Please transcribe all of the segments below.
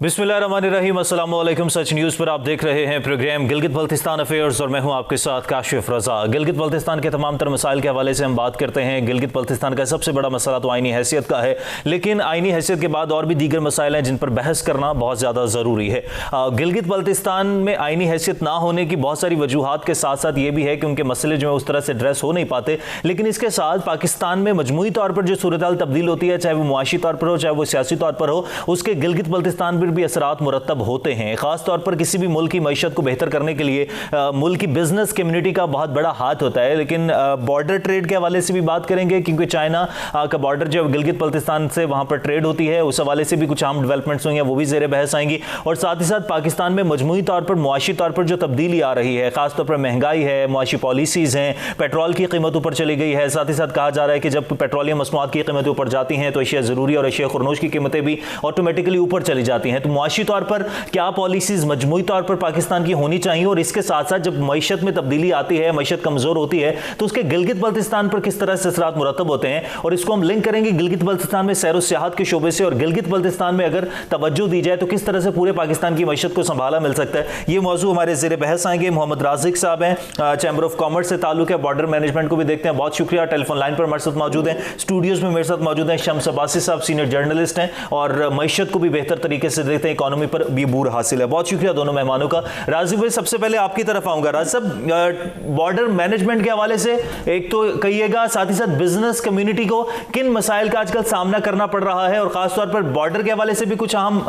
बिस्मिल्लाहिर्रहमानिर्रहीम, अस्सलाम वालेकुम। सच न्यूज़ पर आप देख रहे हैं प्रोग्राम गिलगित बल्तिस्तान अफेयर्स और मैं हूं आपके साथ काशिफ रजा। गिलगित बल्तिस्तान के तमाम तर मसाइल के हवाले से हम बात करते हैं। गिलगित बल्तिस्तान का सबसे बड़ा मसला तो आइनी हैसियत का है, लेकिन आइनी हैसियत के बाद और भी दीगर मसाइल हैं जिन पर बहस करना बहुत ज़्यादा ज़रूरी है। गिलगित बल्तिस्तान में आइनी हैसियत ना होने की बहुत सारी वजूहात के साथ साथ ये भी है कि उनके मसले जो है उस तरह से एड्रेस हो नहीं पाते, लेकिन इसके साथ पाकिस्तान में मजमूई तौर पर जो सूरत हाल तब्दील होती है, चाहे वो मुआशी तौर पर हो चाहे वो सियासी तौर पर हो, उसके गिलगित बल्तिस्तान पर भी असरात मुरतब होते हैं। खास तौर पर किसी भी मुल्क की मईशत को बेहतर करने के लिए मुल्क की बिजनेस कम्युनिटी का बहुत बड़ा हाथ होता है। लेकिन बॉर्डर ट्रेड के हवाले से भी बात करेंगे, क्योंकि चाइना का बॉर्डर जो गिलगित बल्तिस्तान से वहां पर ट्रेड होती है, उस हवाले से भी कुछ अहम डेवलपमेंट्स हुई हैं, वो भी ज़ेर बहस आएंगी। और साथ ही साथ पाकिस्तान में मजमूई तौर पर मुआशी तौर पर जो तब्दीली आ रही है, खासतौर पर महंगाई है, मुआशी पॉलिसीज हैं, पेट्रोल की कीमत ऊपर चली गई है। साथ ही साथ कहा जा रहा है कि जब पेट्रोलियम मसनूआत की कीमतें ऊपर जाती हैं तो अशिया ज़रूरी और अशिया खुरनोश की कीमतें भी ऑटोमेटिकली ऊपर चली जाती हैं। तो मुआशी तौर पर क्या पॉलिसीज मजमूई तौर पर पाकिस्तान की होनी चाहिए, और इसके साथ साथ जब मईशत में तब्दीली आती है, मईशत कमजोर होती है, तो उसके गिलगित बल्तिस्तान पर किस तरह से असरात मुरतब होते हैं। और इसको हम लिंक करेंगे गिलगित बल्तिस्तान में सैर सियाहत के शोबे से, और गिलगित बल्तिस्तान में अगर तवज्जो दी जाए तो किस तरह से पूरे पाकिस्तान की मईशत को संभाला मिल सकता है। ये मौजूद हमारे ज़ेर बहस आएंगे। मोहम्मद राजिक साहब हैं, चैम्बर ऑफ कॉमर्स से ताल्लुक है, बॉर्डर मैनेजमेंट को भी देखते हैं। बहुत शुक्रिया। टेलीफोन लाइन पर हमारे साथ मौजूद हैं, स्टूडियोज में मेरे साथ मौजूद हैं शम्स अब्बासी साहब, सीनियर जर्नलिस्ट हैं और मईशत को भी बेहतर तरीके से देखते हैं, इकोनॉमी पर भी बूर हासिल है। बहुत शुक्रिया दोनों मेहमानों का। राजीव भाई, सबसे पहले आपकी तरफ आऊंगा। राजीव साहब, बॉर्डर मैनेजमेंट के हवाले से एक तो कहिएगा, साथ ही साथ बिजनेस कम्युनिटी को किन मसाइल का आजकल सामना करना पड़ रहा है, और खासतौर पर बॉर्डर के हवाले से भी कुछ अहम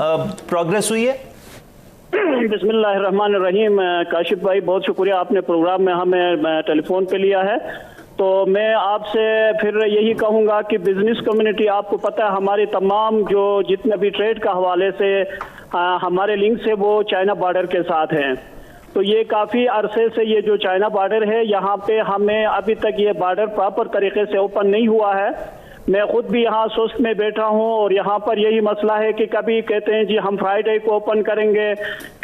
प्रोग्रेस हुई है। बिस्मिल्लाहिर्रहमानिर्रहीम। काशिफ भाई, बहुत शुक्रिया, आपने प्रोग्राम में हमें टेलीफोन पे लिया है। तो मैं आपसे फिर यही कहूँगा कि बिजनेस कम्युनिटी, आपको पता है हमारी तमाम जो जितने भी ट्रेड का हवाले से हमारे लिंक्स है वो चाइना बॉर्डर के साथ हैं। तो ये काफ़ी अरसे से ये जो चाइना बॉर्डर है, यहाँ पे हमें अभी तक ये बॉर्डर प्रॉपर तरीके से ओपन नहीं हुआ है। मैं खुद भी यहाँ सुस्त में बैठा हूँ और यहाँ पर यही मसला है कि कभी कहते हैं जी हम फ्राइडे को ओपन करेंगे,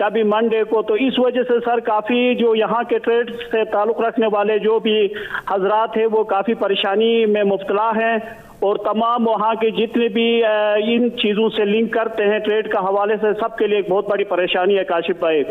कभी मंडे को। तो इस वजह से सर काफ़ी जो यहाँ के ट्रेड से ताल्लुक़ रखने वाले जो भी हजरात हैं वो काफ़ी परेशानी में मुब्तला हैं, और तमाम वहाँ के जितने भी इन चीज़ों से लिंक करते हैं ट्रेड का हवाले से, सबके लिए एक बहुत बड़ी परेशानी है काशिफ भाई।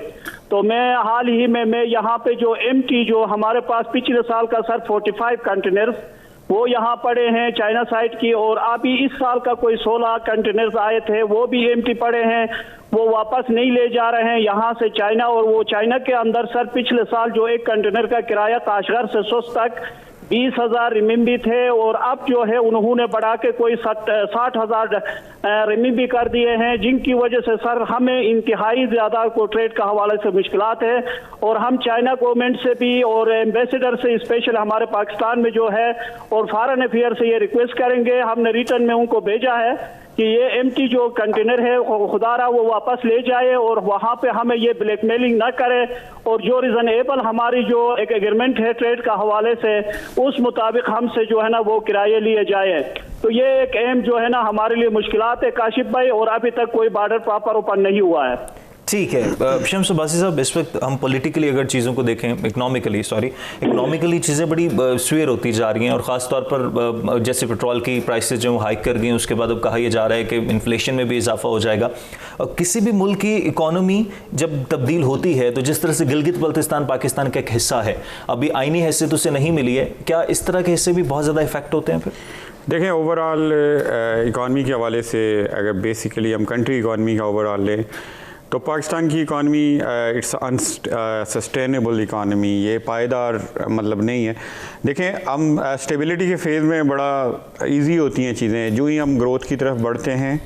तो मैं हाल ही में मैं यहाँ पे जो एमटी जो हमारे पास पिछले साल का सर 45 कंटेनर्स वो यहाँ पड़े हैं चाइना साइड की, और अभी इस साल का कोई 16 कंटेनर्स आए थे वो भी एम्प्टी पड़े हैं, वो वापस नहीं ले जा रहे हैं यहाँ से चाइना। और वो चाइना के अंदर सर पिछले साल जो एक कंटेनर का किराया काशगर से सुस्त तक 20,000 रिमिम्बी थे, और अब जो है उन्होंने बढ़ा के कोई 60,000 रिमिम्बी कर दिए हैं, जिनकी वजह से सर हमें इंतहाई ज़्यादा को ट्रेड का हवाले से मुश्किलात है। और हम चाइना गवर्नमेंट से भी और एम्बेसडर से स्पेशल हमारे पाकिस्तान में जो है और फॉरेन अफेयर से ये रिक्वेस्ट करेंगे, हमने रिटर्न में उनको भेजा है कि ये एम्प्टी जो कंटेनर है खुदारा वो वापस ले जाए और वहाँ पे हमें ये ब्लैकमेलिंग ना करे, और जो रीजनेबल हमारी जो एक एग्रीमेंट है ट्रेड का हवाले से उस मुताबिक हमसे जो है ना वो किराए लिए जाए। तो ये एक एम जो है ना हमारे लिए मुश्किलात है काशिफ भाई, और अभी तक कोई बॉर्डर प्रॉपर ओपन नहीं हुआ है। ठीक है शम्स अब्बासी साहब, इस वक्त हम पॉलिटिकली अगर चीज़ों को देखें, इकोनॉमिकली चीज़ें बड़ी स्वेयर होती जा रही हैं, और ख़ास तौर पर जैसे पेट्रोल की प्राइसेस जो हाइक कर गई, उसके बाद अब कहा यह जा रहा है कि इन्फ्लेशन में भी इजाफा हो जाएगा। किसी भी मुल्क की इकोनॉमी जब तब्दील होती है, तो जिस तरह से गिलगित बल्तिस्तान पाकिस्तान का एक हिस्सा है, अभी आइनी हैसियत उसे नहीं मिली है, क्या इस तरह के हिस्से भी बहुत ज़्यादा इफेक्ट होते हैं? फिर देखें, ओवरऑल इकॉनमी के हवाले से अगर बेसिकली हम कंट्री इकॉनमी का ओवरऑल लें तो पाकिस्तान की इकॉनमी इट्स अनसस्टेनेबल इकॉनमी, ये पायदार मतलब नहीं है। देखें, हम स्टेबिलिटी के फेज़ में बड़ा इजी होती हैं चीज़ें, जो ही हम ग्रोथ की तरफ बढ़ते हैं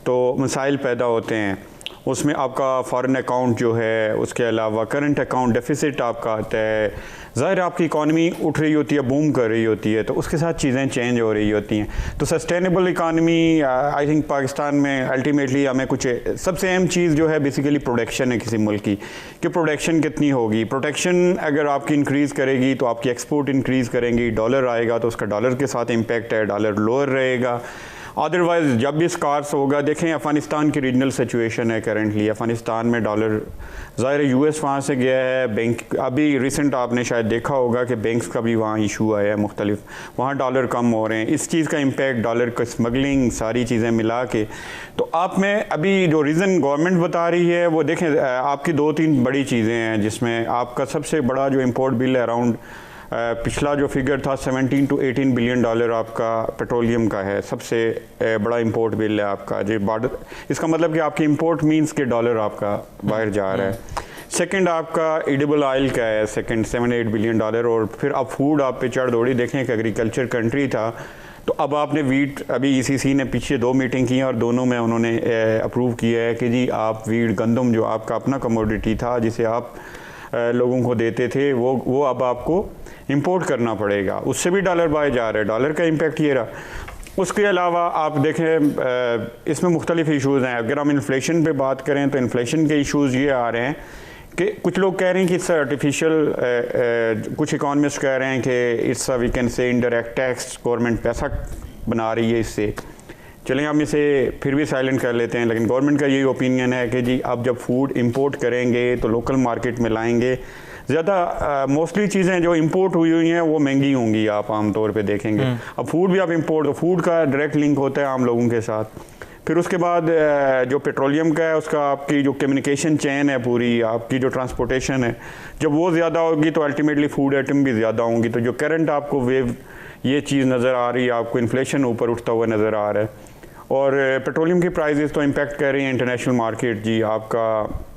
तो मसाइल पैदा होते हैं। उसमें आपका फॉरेन अकाउंट जो है, उसके अलावा करंट अकाउंट डेफिसिट आपका आता है, ज़ाहिर आपकी इकॉनमी उठ रही होती है, बूम कर रही होती है, तो उसके साथ चीज़ें चेंज हो रही होती हैं। तो sustainable economy I think Pakistan में अल्टीमेटली हमें कुछ सबसे अहम चीज़ जो है बेसिकली प्रोडक्शन है किसी मुल्क की, कि प्रोडक्शन कितनी होगी। प्रोडक्शन अगर आपकी इंक्रीज़ करेगी तो आपकी एक्सपोर्ट इंक्रीज़ करेंगी, डॉलर आएगा तो उसका डॉलर के साथ इम्पैक्ट है, डॉलर लोअर रहेगा। अदरवाइज़ जब भी स्कार्स होगा, देखें अफ़गानिस्तान की रीजनल सिचुएशन है करेंटली। अफ़गानिस्तान में डॉलर ज़ाहिर यूएस वहाँ से गया है, बैंक अभी रिसेंट आपने शायद देखा होगा कि बैंक्स का भी वहाँ इशू आया है मुख्तलिफ, वहाँ डॉलर कम हो रहे हैं। इस चीज़ का इम्पेक्ट, डॉलर का स्मगलिंग, सारी चीज़ें मिला के, तो आप में अभी जो रीज़न गवर्नमेंट बता रही है वो देखें, आपकी 2-3 बड़ी चीज़ें हैं जिसमें आपका सबसे बड़ा जो इम्पोर्ट बिल है अराउंड पिछला जो फिगर था 17 to 18 बिलियन डॉलर आपका पेट्रोलियम का है, सबसे बड़ा इंपोर्ट बिल है आपका जो बॉर्डर। इसका मतलब कि आपकी इंपोर्ट मींस के डॉलर आपका बाहर जा रहा है। सेकंड आपका एडिबल ऑयल का है, सेकंड 7-8 बिलियन डॉलर। और फिर अब फूड आप पे चढ़ दौड़ी, देखें कि एग्रीकल्चर कंट्री था तो अब आपने वीट, अभी ईसीसी ने पीछे 2 मीटिंग की और दोनों में उन्होंने अप्रूव किया है कि जी आप वीट, गंदम जो आपका अपना कमोडिटी था जिसे आप लोगों को देते थे वो अब आपको इंपोर्ट करना पड़ेगा। उससे भी डॉलर बाहर जा रहा है, डॉलर का इम्पेक्ट ये रहा। उसके अलावा आप देखें इसमें मुख्तलिफ इशूज़ हैं। अगर हम इन्फ्लेशन पे बात करें तो इन्फ्लेशन के इशूज़ ये आ रहे हैं कि कुछ लोग कह रहे हैं कि इट्स आर्टिफिशियल, कुछ इकोनॉमिस्ट कह रहे हैं कि it's we can say indirect tax, government पैसा बना रही है इससे। चलें हम इसे फिर भी साइलेंट कर लेते हैं, लेकिन गवर्नमेंट का यही ओपिनियन है कि जी आप जब फूड इंपोर्ट करेंगे तो लोकल मार्केट में लाएंगे, ज़्यादा मोस्टली चीज़ें जो इंपोर्ट हुई हैं वो महंगी होंगी, आप आमतौर पे देखेंगे। अब फूड भी आप इंपोर्ट, तो फूड का डायरेक्ट लिंक होता है आम लोगों के साथ। फिर उसके बाद जो पेट्रोलियम का है उसका आपकी जो कम्युनिकेशन चेन है पूरी, आपकी जो ट्रांसपोर्टेशन है, जब वो ज़्यादा होगी तो अल्टीमेटली फूड आइटम भी ज़्यादा होंगी। तो जो करंट आपको वेव ये चीज़ नज़र आ रही है, आपको इन्फ्लेशन ऊपर उठता हुआ नज़र आ रहा है। और पेट्रोलियम की प्राइसेस तो इम्पेक्ट कर रही हैं इंटरनेशनल मार्केट जी, आपका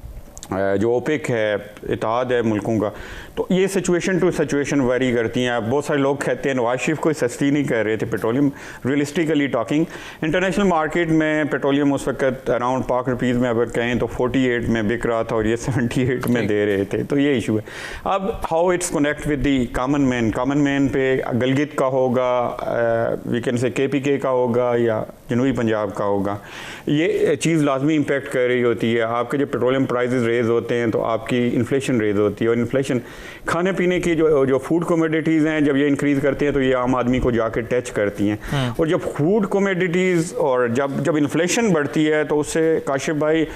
जो ओपेक है, इत्तेहाद है मुल्कों का, तो ये सिचुएशन टू सिचुएशन वेरी करती हैं। बहुत सारे लोग कहते हैं नवाज शरीफ कोई सस्ती नहीं कर रहे थे petroleum, realistically talking international market में पेट्रोलियम उस वक्त अराउंड पाक रुपीज़ में अगर कहें तो 48 में बिक रहा था और ये 78 में दे रहे थे। तो ये इशू है। अब how it's connect with the common man पे गिलगित का होगा, वी कैन से KPK का होगा या जनूबी पंजाब का होगा, ये चीज़ लाजमी इम्पेक्ट कर रही होती है। आपके जो पेट्रोलियम प्राइसेस रेज होते हैं तो आपकी इन्फ्लेशन रेज होती है, और इन्फ्लेशन खाने पीने की जो फूड कमोडिटीज़ हैं जब ये इंक्रीज़ करती हैं तो ये आम आदमी को जाके टच करती हैं। और जब फूड कमोडिटीज़ और जब इन्फ्लेशन बढ़ती है तो उससे काशिफ भाई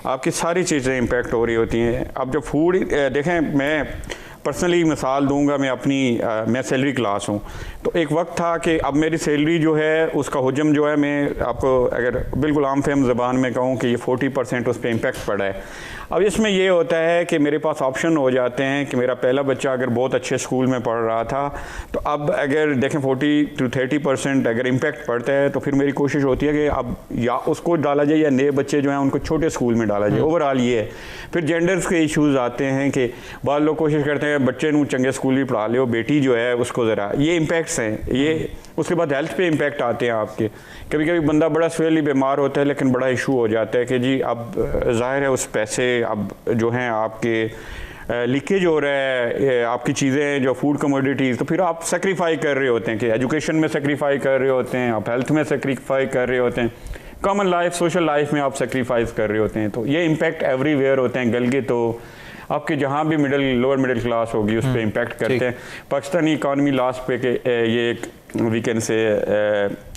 आपकी सारी चीज़ें इम्पेक्ट हो रही होती हैं। अब जब फूड देखें, मैं पर्सनली मिसाल दूंगा, मैं सैलरी क्लास हूँ, तो एक वक्त था कि अब मेरी सैलरी जो है उसका हुजम जो है, मैं आपको अगर बिल्कुल आम फहम ज़बान में कहूँ कि ये 40% उस पर इम्पेक्ट पड़ा है। अब इसमें ये होता है कि मेरे पास ऑप्शन हो जाते हैं कि मेरा पहला बच्चा अगर बहुत अच्छे स्कूल में पढ़ रहा था तो अब अगर देखें 40 to 30% अगर इम्पेक्ट पड़ता है तो फिर मेरी कोशिश होती है कि अब या उसको डाला जाए या नए बच्चे जो हैं उनको छोटे स्कूल में डाला जाए। ओवरऑल ये है। फिर जेंडर्स के इशूज़ आते हैं कि बाद लोग कोशिश करते हैं बच्चे को चंगे स्कूल भी पढ़ा ले, वो बेटी जो है उसको ज़रा, ये इम्पैक्ट्स हैं ये। उसके बाद हेल्थ पे इम्पैक्ट आते हैं आपके। कभी कभी बंदा बड़ा सीवियरली बीमार होता है लेकिन बड़ा इशू हो जाता है कि जी अब ज़ाहिर है उस पैसे अब जो हैं आपके लीकेज हो रहा है, आपकी चीज़ें जो फूड कमोडिटीज़, तो फिर आप सेक्रीफाई कर रहे होते हैं कि एजुकेशन में सेक्रीफाई कर रहे होते हैं, आप हेल्थ में सेक्रीफाई कर रहे होते हैं, कॉमन लाइफ सोशल लाइफ में आप सेक्रीफाइस कर रहे होते हैं। तो ये इम्पैक्ट एवरीवेयर होते हैं। गिलगित तो आपके जहाँ भी लोअर मिडिल क्लास होगी उस पर इम्पैक्ट करते हैं। पाकिस्तानी इकानमी लास्ट पे के ये एक we can say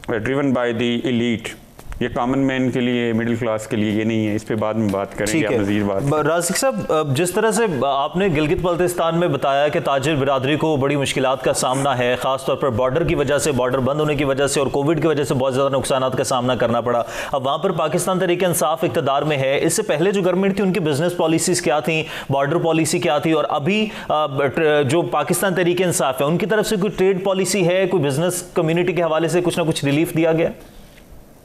driven by the elite, ये कॉमन मैन के लिए, मिडिल क्लास के लिए ये नहीं है। इस पे बाद में बात करेंगे, मज़ीद बात। राज़िक साहब, जिस तरह से आपने गिलगित बल्तिस्तान में बताया कि ताजिर बिरादरी को बड़ी मुश्किलात का सामना है, ख़ासतौर पर बॉर्डर की वजह से, बॉर्डर बंद होने की वजह से और कोविड की वजह से बहुत ज़्यादा नुकसान का सामना करना पड़ा। अब वहाँ पर पाकिस्तान तहरीक इंसाफ इक़्तिदार में है। इससे पहले जो गवर्नमेंट थी उनकी बिजनेस पॉलिसीज़ क्या थी, बॉर्डर पॉलिसी क्या थी, और अभी जो पाकिस्तान तहरीक इंसाफ है उनकी तरफ से कोई ट्रेड पॉलिसी है, कोई बिजनेस कम्युनिटी के हवाले से कुछ ना कुछ रिलीफ दिया गया?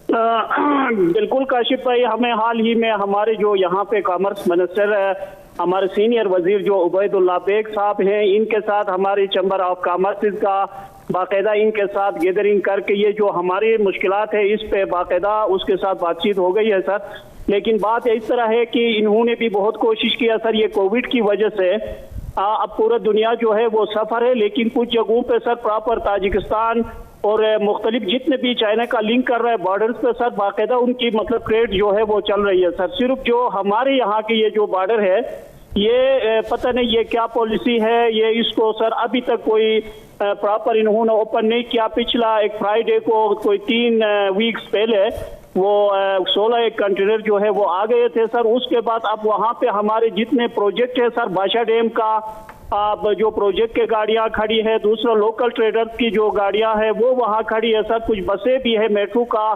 बिल्कुल काशिफ भाई, हमें हाल ही में हमारे जो यहाँ पे कॉमर्स मिनिस्टर है, हमारे सीनियर वजीर जो उबैदुल्लाह बेग साहब हैं, इनके साथ हमारी चैम्बर ऑफ कॉमर्स का बाकायदा इनके साथ गैदरिंग करके ये जो हमारी मुश्किलात है इस पे बाकायदा उसके साथ बातचीत हो गई है सर। लेकिन बात इस तरह है कि इन्होंने भी बहुत कोशिश किया सर, ये कोविड की वजह से अब पूरा दुनिया जो है वो सफर है, लेकिन कुछ जगहों पे सर प्रॉपर ताजिकिस्तान और मुख्तलिफ जितने भी चाइना का लिंक कर रहा है बॉर्डर्स पे सर बाकायदा उनकी मतलब ट्रेड जो है वो चल रही है सर। सिर्फ जो हमारे यहाँ की ये जो बॉर्डर है ये पता नहीं ये क्या पॉलिसी है, ये इसको सर अभी तक कोई प्रॉपर इन्होंने ओपन नहीं किया। पिछला एक फ्राइडे को कोई 3 वीक्स पहले वो 16 कंटेनर जो है वो आ गए थे सर। उसके बाद अब वहाँ पे हमारे जितने प्रोजेक्ट है सर, बादशाह डैम का अब जो प्रोजेक्ट के गाड़ियां खड़ी है, दूसरा लोकल ट्रेडर्स की जो गाड़ियां है वो वहाँ खड़ी है सर। कुछ बसें भी है मेट्रो का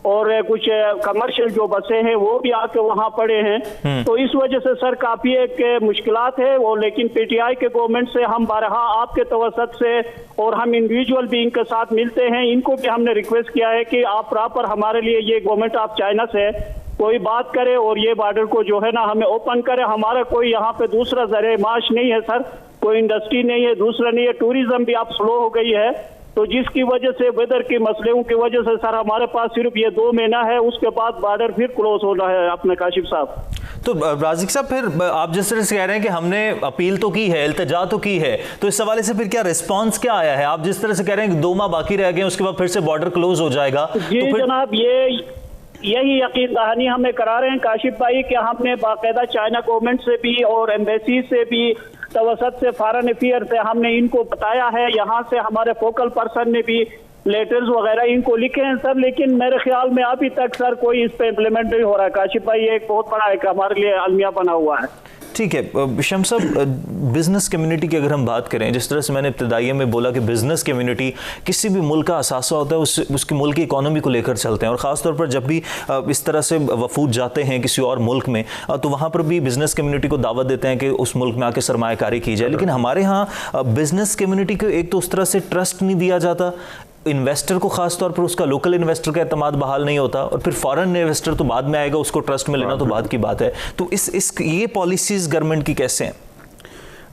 और कुछ कमर्शियल जो बसें हैं वो भी आके वहाँ पड़े हैं। तो इस वजह से सर काफी एक मुश्किलात है। और लेकिन पीटीआई के गवर्नमेंट से हम बारहा आपके तवसत से और हम इंडिविजुअल भी इनके साथ मिलते हैं, इनको भी हमने रिक्वेस्ट किया है कि आप प्रॉपर हमारे लिए ये गवर्नमेंट ऑफ चाइना से कोई बात करे और ये बॉर्डर को जो है ना हमें ओपन करे। हमारा कोई यहाँ पे दूसरा ज़रिए माश नहीं है सर, कोई इंडस्ट्री नहीं है, दूसरा नहीं है, टूरिज्म भी अब स्लो हो गई है। तो जिसकी वजह से वेदर के मसलों की वजह से सर हमारे पास सिर्फ ये 2 महीना है, उसके बाद बॉर्डर फिर क्लोज होना है अपने काशिफ साहब। तो राजिक साहब, फिर आप जिस तरह से कह रहे हैं कि हमने अपील तो की है, इल्तिजा तो की है, तो इस हवाले से फिर क्या रिस्पांस क्या आया है? आप जिस तरह से कह रहे हैं कि 2 माह बाकी रह गए, उसके बाद फिर से बॉर्डर क्लोज हो जाएगा। जी तो जनाब, यही यकीन दहानी हमें करा रहे हैं काशिफ भाई कि हमने बाकायदा चाइना गवर्नमेंट से भी और एम्बेसी से भी तवसत से फॉरेन अफेयर से हमने इनको बताया है। यहाँ से हमारे फोकल पर्सन ने भी लेटर्स वगैरह इनको लिखे हैं सर, लेकिन मेरे ख्याल में अभी तक सर कोई इस पे इम्प्लीमेंट नहीं हो रहा है। काशिफ भाई ये एक बहुत बड़ा एक हमारे लिए अलमिया बना हुआ है। ठीक है शम्स साहब, बिज़नेस कम्युनिटी की अगर हम बात करें, जिस तरह से मैंने इब्तिदाइया में बोला कि बिज़नेस कम्युनिटी किसी भी मुल्क का असासा होता है, उसकी मुल्क की इकॉनमी को लेकर चलते हैं। और ख़ास तौर पर जब भी इस तरह से वफूद जाते हैं किसी और मुल्क में, तो वहाँ पर भी बिज़नेस कम्युनिटी को दावत देते हैं कि उस मुल्क में आके सरमायाकारी की जाए। लेकिन हमारे यहाँ बिज़नेस कम्युनिटी को एक तो उस तरह से ट्रस्ट नहीं दिया जाता, इन्वेस्टर को खास तौर पर उसका लोकल इन्वेस्टर का एतमाद बहाल नहीं होता, और फिर फॉरेन इन्वेस्टर तो बाद में आएगा, उसको ट्रस्ट में लेना तो बाद की बात है। तो ये पॉलिसीज गवर्नमेंट की कैसे हैं?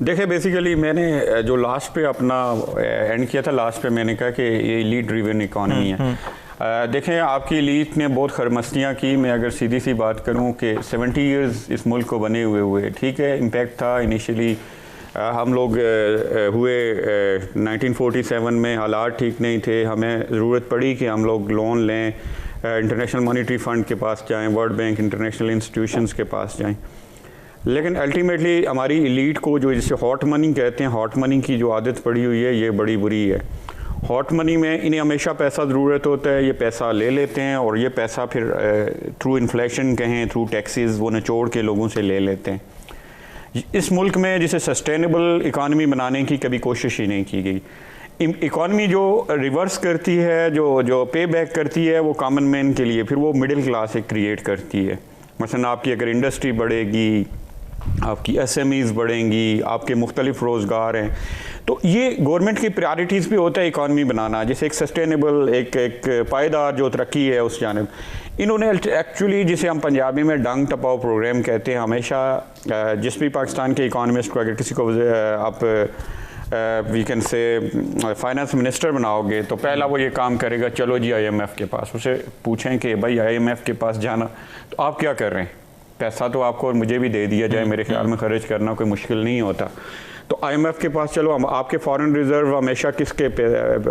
देखिए बेसिकली मैंने जो लास्ट पे अपना एंड किया था, लास्ट पे मैंने कहा कि ये लीड ड्रिवन इकॉनमी है। देखें आपकी लीड ने बहुत खरमस्तियाँ की। मैं अगर सीधी सी बात करूँ कि 70 ईयर्स इस मुल्क को बने हुए, ठीक है, इम्पैक्ट था इनिशियली। हम लोग हुए 1947 में, हालात ठीक नहीं थे, हमें ज़रूरत पड़ी कि हम लोग लोन लें, इंटरनेशनल मॉनेटरी फ़ंड के पास जाएं, वर्ल्ड बैंक, इंटरनेशनल इंस्टीट्यूशंस के पास जाएं। लेकिन अल्टीमेटली हमारी एलीट को जो जिसे हॉट मनी कहते हैं, हॉट मनी की जो आदत पड़ी हुई है, ये बड़ी बुरी है। हॉट मनी में इन्हें हमेशा पैसा ज़रूरत होता है, ये पैसा ले लेते हैं और ये पैसा फिर थ्रू इन्फ्लेशन कहें, थ्रू टैक्सेस, वो निचोड़ के लोगों से ले लेते हैं। इस मुल्क में जिसे सस्टेनेबल इकॉनमी बनाने की कभी कोशिश ही नहीं की गई। इकॉनमी जो रिवर्स करती है, जो पे बैक करती है, वो कॉमन मैन के लिए फिर वो मिडिल क्लास एक क्रिएट करती है। मसलन आपकी अगर इंडस्ट्री बढ़ेगी, आपकी SMEs बढ़ेंगी, आपके मुख्तलिफ रोज़गार हैं, तो ये गवर्नमेंट की प्रायोरिटीज़ भी होता है इकॉनमी बनाना, जैसे एक सस्टेनेबल एक पायदार जो तरक्की है उस जानिब। इन्होंने एक्चुअली जिसे हम पंजाबी में डांग टपाओ प्रोग्राम कहते हैं, हमेशा जिस भी पाकिस्तान के इकॉनमिस्ट को अगर किसी को आप we can say finance minister बनाओगे तो पहला वो ये काम करेगा, चलो जी IMF के पास। उसे पूछें कि भाई IMF के पास जाना तो आप क्या कर रहे हैं, पैसा तो आपको और मुझे भी दे दिया जाए, मेरे ख्याल में खर्च करना कोई मुश्किल नहीं होता। तो IMF के पास चलो, हम आपके फॉरेन रिजर्व हमेशा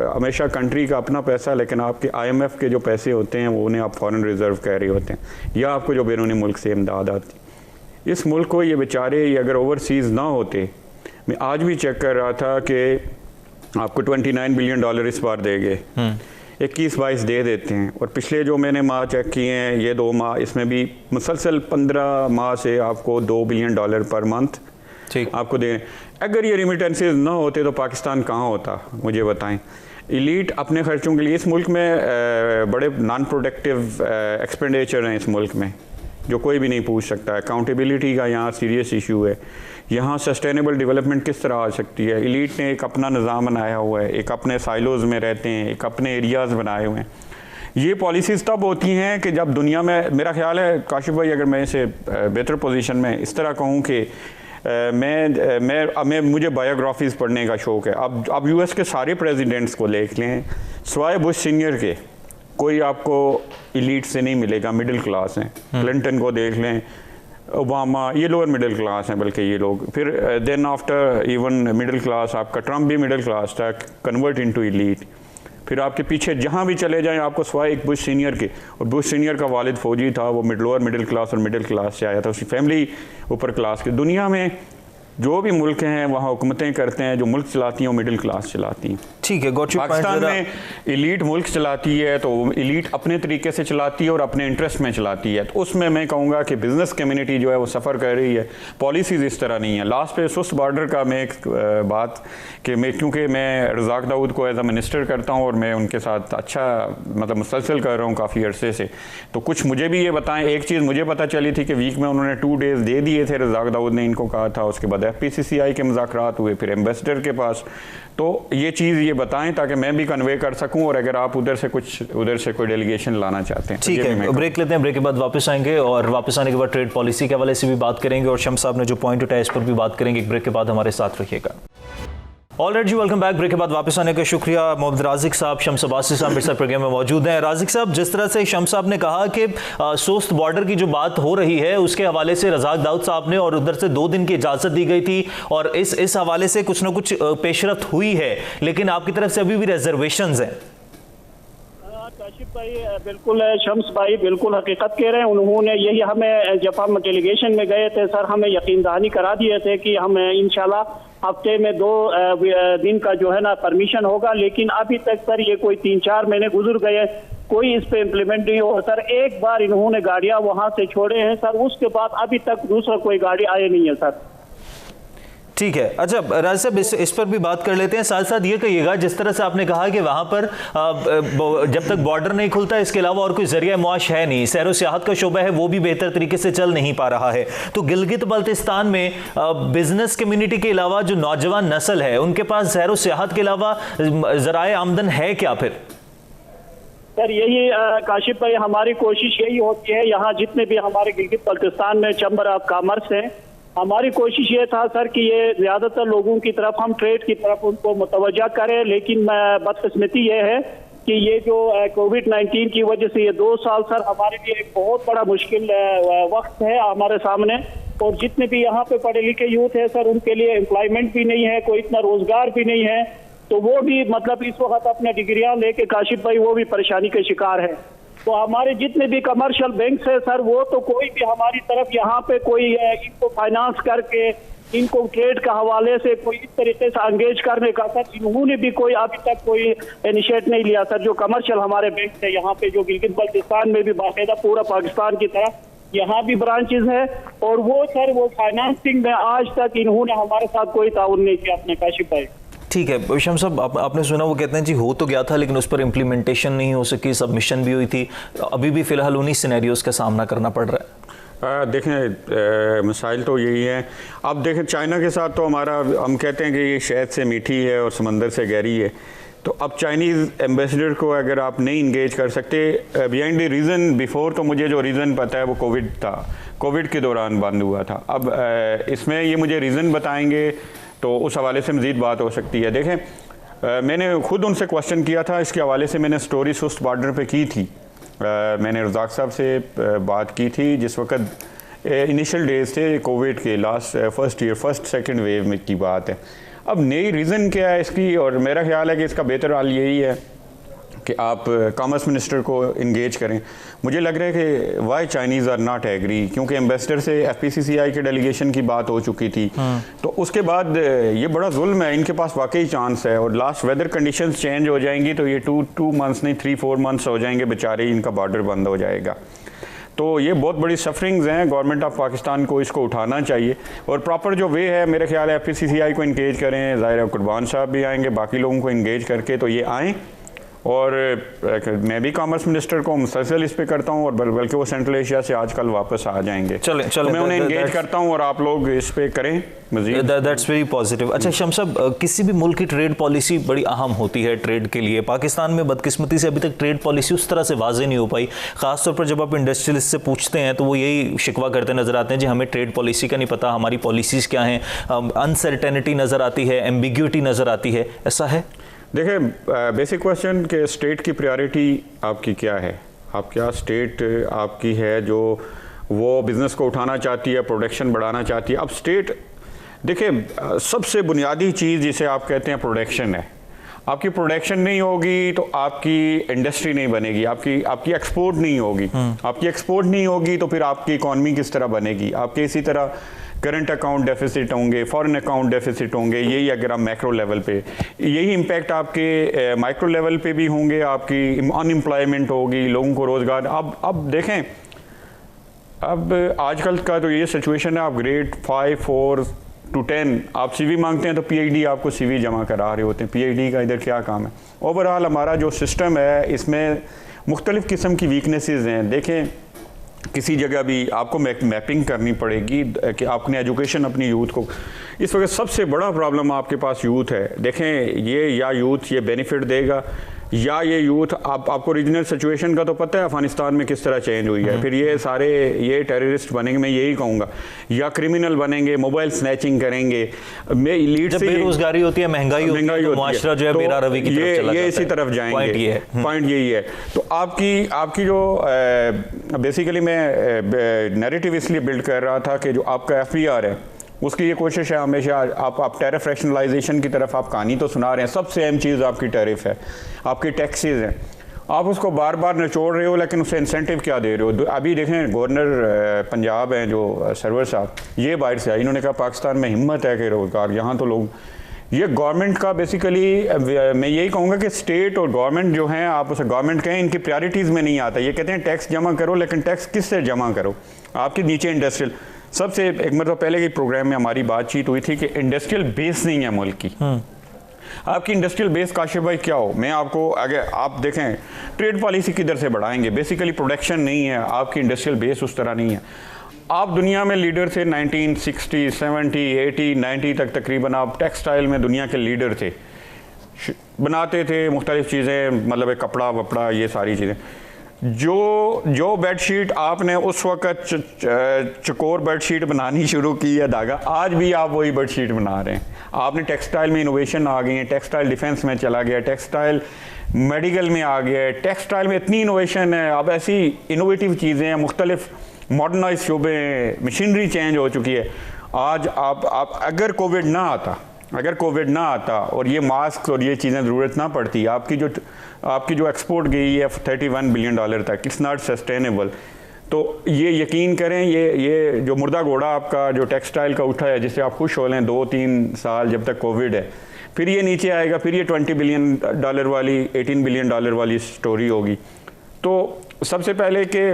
हमेशा कंट्री का अपना पैसा, लेकिन आपके IMF के जो पैसे होते हैं वो उन्हें आप फॉरेन रिजर्व कह रहे होते हैं, या आपको जो बैरूनी मुल्क से इमदाद आती। इस मुल्क को ये बेचारे ये अगर ओवरसीज़ ना होते, मैं आज भी चेक कर रहा था कि आपको $29 बिलियन इस बार देंगे, 21-22 दे देते हैं। और पिछले जो मैंने माह चेक किए हैं, ये 2 माह, इसमें भी मुसलसल 15 माह से आपको $2 बिलियन पर मंथ आपको दे। अगर ये रिमिटेंसेज ना होते तो पाकिस्तान कहाँ होता, मुझे बताएं। एलीट अपने खर्चों के लिए, इस मुल्क में बड़े नॉन प्रोडक्टिव एक्सपेंडिचर हैं इस मुल्क में, जो कोई भी नहीं पूछ सकता। अकाउंटेबिलिटी का यहाँ सीरियस इशू है। यहाँ सस्टेनेबल डेवलपमेंट किस तरह आ सकती है? एलीट ने एक अपना निज़ाम बनाया हुआ है, एक अपने साइलोज़ में रहते हैं, एक अपने एरियाज़ बनाए हुए हैं। ये पॉलिसीज़ तब होती हैं कि जब दुनिया में, मेरा ख्याल है काशिफ भाई, अगर मैं इसे बेहतर पोजीशन में इस तरह कहूँ कि मुझे बायोग्राफीज़ पढ़ने का शौक़ है। अब US के सारे प्रेसिडेंट्स को देख लें, सिवाय बुश सीनियर के कोई आपको एलीट से नहीं मिलेगा, मिडिल क्लास हैं। क्लिंटन को देख लें, ओबामा, ये लोअर मिडिल क्लास हैं बल्कि ये लोग। फिर then after even middle class, आपका ट्रम्प भी मिडिल क्लास था, कन्वर्ट इनटू एलीट। फिर आपके पीछे जहाँ भी चले जाएं, आपको सिवाय एक बुश सीनियर के, और बुश सीनियर का वालिद फौजी था, वो लोअर मिडिल क्लास और मिडिल क्लास से आया था, उसकी फैमिली ऊपर क्लास की। दुनिया में जो भी मुल्क हैं वहाँ हुकूमतें करते हैं, जो मुल्क चलाती हैं वो मिडिल क्लास चलाती हैं। ठीक है, पाकिस्तान में इलीट मुल्क चलाती है तो इलीट अपने तरीके से चलाती है और अपने इंटरेस्ट में चलाती है। तो उसमें मैं कहूँगा कि बिज़नेस कम्युनिटी जो है वो सफ़र कर रही है, पॉलिसीज़ इस तरह नहीं है। लास्ट पे सुस्त बॉर्डर का मैं एक बात कि क्योंकि मैं रज़ाक दाऊद को एज अ मिनिस्टर करता हूँ और मैं उनके साथ अच्छा मतलब मुसलसल कर रहा हूँ काफ़ी अरसे से, तो कुछ मुझे भी ये बताएं। एक चीज़ मुझे पता चली थी कि वीक में उन्होंने 2 डेज़ दे दिए थे, रज़ाक दाऊद ने इनको कहा था। उसके बाद FPCCI के मुज़ाकरात हुए, फिर एम्बेसडर के पास। तो ये चीज़ ये बताएं ताकि मैं भी कन्वे कर सकूं, और अगर आप उधर से कोई डेलीगेशन लाना चाहते हैं। ठीक है, ब्रेक लेते हैं, ब्रेक के बाद वापस आएंगे और वापस आने के बाद ट्रेड पॉलिसी के हवाले से भी बात करेंगे और शम्स साहब ने जो पॉइंट उठाया इस पर भी बात करेंगे। एक ब्रेक के बाद हमारे साथ रखिएगा। ऑलराइट जी, वेलकम बैक। ब्रेक के बाद वापस आने का शुक्रिया। मोहम्मद राजिक साहब, शम्स अब्बासी साहब मेरे साथ प्रोग्राम में मौजूद हैं। राजिक साहब, जिस तरह से शम्स साहब ने कहा कि सोस्त बॉर्डर की जो बात हो रही है उसके हवाले से रज़ाक दाऊद साहब ने और उधर से 2 दिन की इजाज़त दी गई थी और इस हवाले से कुछ ना कुछ पेशरफ्त हुई है, लेकिन आपकी तरफ से अभी भी रिजर्वेशंस हैं। काशिफ भाई बिल्कुल, शम्स भाई बिल्कुल हकीकत कह रहे हैं। उन्होंने यही हमें, जब हम डेलीगेशन में गए थे सर, हमें यकीन दहानी करा दिए थे कि हम इंशाल्लाह हफ्ते में 2 दिन का जो है ना परमिशन होगा, लेकिन अभी तक सर ये कोई 3-4 महीने गुजर गए, कोई इस पे इम्प्लीमेंट नहीं हो सर। एक बार इन्होंने गाड़ियां वहां से छोड़े हैं सर, उसके बाद अभी तक दूसरा कोई गाड़ी आई नहीं है सर। ठीक है, अच्छा राज साहब, इस पर भी बात कर लेते हैं। साथ साथ ये कहिएगा, जिस तरह से आपने कहा कि वहाँ पर जब तक बॉर्डर नहीं खुलता इसके अलावा और कोई जरिया मुआश है नहीं, सैर व सियाहत का शोबा है वो भी बेहतर तरीके से चल नहीं पा रहा है, तो गिलगित बल्तिस्तान में बिजनेस कम्युनिटी के अलावा जो नौजवान नस्ल है उनके पास सैर व सियाहत के अलावा जराए आमदन है क्या फिर? सर यही काशिफ भाई हमारी कोशिश यही होती है, यहाँ जितने भी हमारे गिलगित बल्तिस्तान में चैम्बर ऑफ कॉमर्स है, हमारी कोशिश ये था सर कि ये ज्यादातर लोगों की तरफ हम ट्रेड की तरफ उनको मुतवज्जा करें, लेकिन बदकिस्मती ये है कि ये जो कोविड-19 की वजह से ये 2 साल सर हमारे लिए एक बहुत बड़ा मुश्किल वक्त है हमारे सामने, और जितने भी यहाँ पे पढ़े लिखे यूथ है सर उनके लिए एम्प्लॉयमेंट भी नहीं है, कोई इतना रोजगार भी नहीं है, तो वो भी मतलब इस वक्त अपने डिग्रियां लेके काशिफ भाई वो भी परेशानी के शिकार है। तो हमारे जितने भी कमर्शियल बैंक है सर, वो तो कोई भी हमारी तरफ यहाँ पे कोई इनको फाइनेंस करके इनको ट्रेड के हवाले से कोई इस तरीके से एंगेज करने का सर इन्होंने भी कोई अभी तक कोई इनिशिएट नहीं लिया सर। जो कमर्शियल हमारे बैंक है यहाँ पे, जो गिलगित बल्तिस्तान में भी बाकायदा पूरा पाकिस्तान की तरह यहाँ भी ब्रांचेस है, और वो सर वो फाइनेंसिंग में आज तक इन्होंने हमारे साथ कोई ताउन नहीं किया अपने काशिफ भाई। ठीक है शम्स साहब, आपने सुना वो कहते हैं जी हो तो गया था लेकिन उस पर इम्प्लीमेंटेशन नहीं हो सकी, सबमिशन भी हुई थी, अभी भी फिलहाल उन्हीं सिनेरियोज का सामना करना पड़ रहा है। देखें मिसाइल तो यही है। अब देखें चाइना के साथ तो हमारा, हम कहते हैं कि ये शहद से मीठी है और समंदर से गहरी है, तो अब चाइनीज़ एम्बेसडर को अगर आप नहीं इंगेज कर सकते बिहाइंड द रीज़न बिफोर, तो मुझे जो रीज़न पता है वो कोविड था, कोविड के दौरान बंद हुआ था। अब इसमें ये मुझे रीज़न बताएंगे तो उस हवाले से मज़ीद बात हो सकती है। देखें मैंने खुद उनसे क्वेश्चन किया था इसके हवाले से, मैंने स्टोरी सुस्त बॉर्डर पे की थी, मैंने रज़ाक साहब से बात की थी जिस वक्त इनिशियल डेज थे कोविड के, फर्स्ट सेकंड वेव में की बात है। अब नई रीज़न क्या है इसकी, और मेरा ख्याल है कि इसका बेहतर हाल यही है कि आप कॉमर्स मिनिस्टर को इंगेज करें। मुझे लग रहा है कि why Chinese are not agree, क्योंकि एम्बेसडर से FPCCI के डेलीगेशन की बात हो चुकी थी, तो उसके बाद ये बड़ा जुल्म है, इनके पास वाकई चांस है, और लास्ट वेदर कंडीशंस चेंज हो जाएंगी तो ये 2 मंथ्स नहीं 3-4 मंथ्स हो जाएंगे बेचारे, इनका बॉर्डर बंद हो जाएगा। तो ये बहुत बड़ी सफरिंग्स हैं, गवर्नमेंट ऑफ पाकिस्तान को इसको उठाना चाहिए, और प्रॉपर जो वे है मेरे ख्याल है FPCCI को इंगेज करें, ज़ाहिर कुर्बान साहब भी आएंगे, बाकी लोगों को इंगेज करके तो ये आएँ, और मैं भी कॉमर्स मिनिस्टर को मुसलसल इस पे करता हूँ, और बल्कि वो सेंट्रल एशिया से आजकल वापस आ जाएंगे, चले तो मैं उन्हें इंगेज करता हूँ और आप लोग इस पे करें मज़ीद। That's very positive. अच्छा शम्स साहब, किसी भी मुल्क की ट्रेड पॉलिसी बड़ी अहम होती है ट्रेड के लिए। पाकिस्तान में बदकिस्मती से अभी तक ट्रेड पॉलिसी उस तरह से वाज़ेह नहीं हो पाई, ख़ासतौर पर जब आप इंडस्ट्रियलिस्ट से पूछते हैं तो वो यही शिकवा करते नज़र आते हैं जी हमें ट्रेड पॉलिसी का नहीं पता, हमारी पॉलिसीज़ क्या हैं, अनसर्टेनिटी नज़र आती है, एम्बिग्यूटी नज़र आती है, ऐसा है? देखिए बेसिक क्वेश्चन कि स्टेट की प्रायोरिटी आपकी क्या है, आप क्या स्टेट आपकी है जो वो बिज़नेस को उठाना चाहती है, प्रोडक्शन बढ़ाना चाहती है। अब स्टेट देखिए सबसे बुनियादी चीज़ जिसे आप कहते हैं प्रोडक्शन है। आपकी प्रोडक्शन नहीं होगी तो आपकी इंडस्ट्री नहीं बनेगी, आपकी एक्सपोर्ट नहीं होगी, आपकी एक्सपोर्ट नहीं होगी तो फिर आपकी इकॉनमी किस तरह बनेगी। आपके इसी तरह करंट अकाउंट डेफिसिट होंगे, फॉरेन अकाउंट डेफिसिट होंगे, यही अगर आप मैक्रो लेवल पे, यही इम्पैक्ट आपके माइक्रो लेवल पे भी होंगे, आपकी अनएम्प्लॉयमेंट होगी, लोगों को रोज़गार। अब देखें, अब आजकल का तो ये सिचुएशन है, आप ग्रेड 5, 4 to 10 आप CV मांगते हैं तो PhD आपको CV जमा करा रहे होते हैं। PhD का इधर क्या काम है। ओवरऑल हमारा जो सिस्टम है इसमें मुख्तलिफ़ किस्म की वीकनेसेस हैं। देखें, किसी जगह भी आपको मैपिंग करनी पड़ेगी कि आपने एजुकेशन अपनी यूथ को, इस वक्त सबसे बड़ा प्रॉब्लम आपके पास यूथ है। देखें, ये या यूथ ये बेनिफिट देगा या ये यूथ आपको रीजनल सिचुएशन का तो पता है अफगानिस्तान में किस तरह चेंज हुई है। फिर ये सारे ये टेररिस्ट बनेंगे, मैं यही कहूँगा, या क्रिमिनल बनेंगे, मोबाइल स्नैचिंग करेंगे। मैं लीड से बेरोजगारी होती है, महंगाई होती है, तो मुआशरा जो है मेरा रवि की तरफ चला जाता है। ये इसी तरफ जाएंगे। पॉइंट यही है। तो आपकी जो बेसिकली मैं नैरेटिव इसलिए बिल्ड कर रहा था कि जो आपका FBR है उसकी ये कोशिश है हमेशा, आप टैरिफ रैशनलाइजेशन की तरफ आप कहानी तो सुना रहे हैं। सबसे अहम चीज़ आपकी टैरिफ है, आपकी टैक्सेस हैं, आप उसको बार बार निचोड़ रहे हो, लेकिन उससे इंसेंटिव क्या दे रहे हो। अभी देखें, गवर्नर पंजाब हैं जो सरवर साहब, ये बाहर से आए, इन्होंने कहा पाकिस्तान में हिम्मत है कि रोज़गार, यहाँ तो लोग, ये गवर्नमेंट का बेसिकली मैं यही कहूँगा कि स्टेट और गवर्नमेंट जो हैं, आप उसे गवर्नमेंट कहें, इनकी प्रायोरिटीज़ में नहीं आता। ये कहते हैं टैक्स जमा करो, लेकिन टैक्स किस से जमा करो। आपके नीचे इंडस्ट्रियल, सबसे एक मतलब पहले के प्रोग्राम में हमारी बातचीत हुई थी कि इंडस्ट्रियल बेस नहीं है मुल्क की। आपकी इंडस्ट्रियल बेस काशिफ भाई क्या हो, मैं आपको, अगर आप देखें ट्रेड पॉलिसी किधर से बढ़ाएंगे, बेसिकली प्रोडक्शन नहीं है, आपकी इंडस्ट्रियल बेस उस तरह नहीं है। आप दुनिया में लीडर थे 1960, 70, 80, 90 तक तकरीबन आप टेक्सटाइल में दुनिया के लीडर थे, बनाते थे मुख्तलिफ चीज़ें, मतलब कपड़ा वपड़ा ये सारी चीज़ें। जो बेडशीट आपने उस वक़्त चकोर बेडशीट बनानी शुरू की है धागा, आज भी आप वही बेडशीट बना रहे हैं। आपने टेक्सटाइल में इनोवेशन आ गई है, टेक्सटाइल डिफेंस में चला गया, टेक्सटाइल मेडिकल में आ गया है, टेक्सटाइल में इतनी इनोवेशन है, अब ऐसी इनोवेटिव चीज़ें हैं, मुख्तलिफ मॉडर्नाइज शोबे, मशीनरी चेंज हो चुकी है। आज आप अगर कोविड ना आता और ये मास्क और ये चीज़ें ज़रूरत ना पड़ती, आपकी जो एक्सपोर्ट गई है $31 बिलियन तक, इट्स नॉट सस्टेनेबल। तो ये यकीन करें, ये जो मुर्दा घोड़ा आपका जो टेक्सटाइल का उठा है, जिससे आप खुश हो लें 2-3 साल जब तक कोविड है, फिर ये नीचे आएगा, फिर ये $20 बिलियन वाली, $18 बिलियन वाली स्टोरी होगी। तो सबसे पहले कि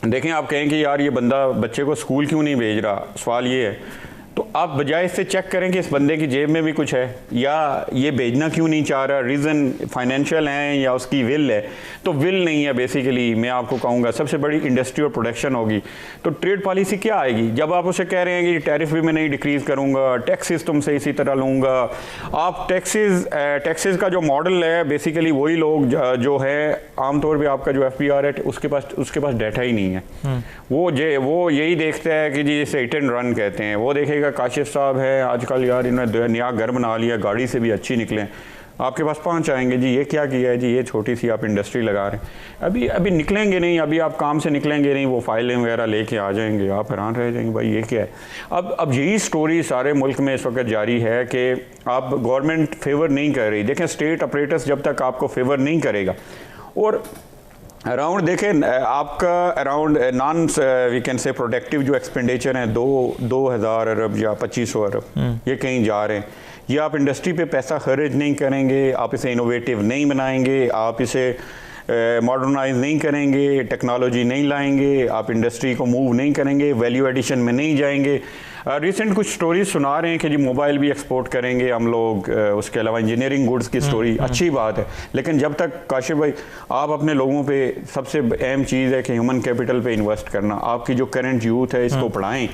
देखें, आप कहें कि यार ये बंदा बच्चे को स्कूल क्यों नहीं भेज रहा, सवाल ये है, तो आप बजाय इससे चेक करें कि इस बंदे की जेब में भी कुछ है, या ये भेजना क्यों नहीं चाह रहा, रीज़न फाइनेंशियल है या उसकी विल है। तो विल नहीं है बेसिकली, मैं आपको कहूँगा सबसे बड़ी इंडस्ट्री और प्रोडक्शन होगी। तो ट्रेड पॉलिसी क्या आएगी जब आप उसे कह रहे हैं कि टैरिफ भी मैं नहीं डिक्रीज़ करूँगा, टैक्सेस तुमसे इसी तरह लूँगा। आप टैक्सेस का जो मॉडल है, बेसिकली वही लोग जो है आमतौर पर आपका जो FBR है उसके पास डाटा ही नहीं है। वो यही देखता है कि जी जिसे हिट एंड रन कहते हैं, वो देखेगा काशिफ साहब है आजकल, यार इन्होंने नया घर बना लिया, गाड़ी से भी अच्छी निकलें, आपके पास पहुंच आएंगे, जी ये क्या किया है, जी ये छोटी सी आप इंडस्ट्री लगा रहे हैं। अभी निकलेंगे नहीं, अभी आप काम से निकलेंगे नहीं, वो फाइलें वगैरह लेके आ जाएंगे, आप हैरान रह जाएंगे भाई ये क्या है। अब यही स्टोरी सारे मुल्क में इस वक्त जारी है कि आप गवर्नमेंट फेवर नहीं कर रही। देखें, स्टेट ऑपरेटर्स जब तक आपको फेवर नहीं करेगा, और अराउंड देखें आपका around non we can say productive जो एक्सपेंडिचर हैं 2000 अरब या 2500 अरब, ये कहीं जा रहे हैं। ये आप इंडस्ट्री पे पैसा खर्च नहीं करेंगे, आप इसे इनोवेटिव नहीं बनाएंगे, आप इसे मॉडर्नाइज नहीं करेंगे, टेक्नोलॉजी नहीं लाएंगे, आप इंडस्ट्री को मूव नहीं करेंगे, वैल्यू एडिशन में नहीं जाएंगे। रिसेंट कुछ स्टोरीज सुना रहे हैं कि जी मोबाइल भी एक्सपोर्ट करेंगे हम लोग, उसके अलावा इंजीनियरिंग गुड्स की स्टोरी, अच्छी बात है। लेकिन जब तक काशिफ भाई आप अपने लोगों पे, सबसे अहम चीज़ है कि ह्यूमन कैपिटल पे इन्वेस्ट करना। आपकी जो करंट यूथ है इसको पढ़ाएं।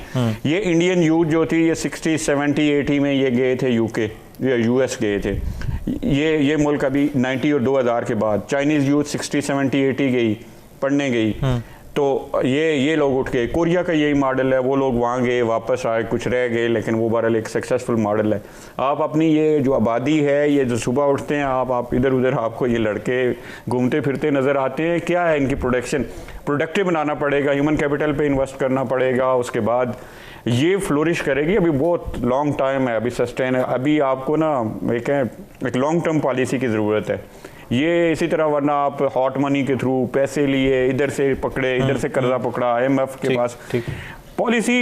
ये इंडियन यूथ जो थी ये 60, 70, 80 में ये गए थे UK या US गए थे। ये मुल्क अभी 90 और 2000 के बाद चाइनीज़ यूथ 60, 70, 80 गई, पढ़ने गई। तो ये लोग उठ गए। कोरिया का यही मॉडल है, वो लोग वहाँ गए, वापस आए, कुछ रह गए, लेकिन वो बहरहाल एक सक्सेसफुल मॉडल है। आप अपनी ये जो आबादी है, ये जो सुबह उठते हैं आप इधर उधर आपको ये लड़के घूमते फिरते नज़र आते हैं, क्या है इनकी प्रोडक्टिव बनाना पड़ेगा, ह्यूमन कैपिटल पे इन्वेस्ट करना पड़ेगा, उसके बाद ये फ्लोरिश करेगी। अभी बहुत लॉन्ग टाइम है, अभी सस्टेन है, अभी आपको ना एक लॉन्ग टर्म पॉलिसी की ज़रूरत है। ये इसी तरह, वरना आप हॉट मनी के थ्रू पैसे लिए, इधर से पकड़े, इधर से कर्जा पकड़ा, IMF के पास पॉलिसी,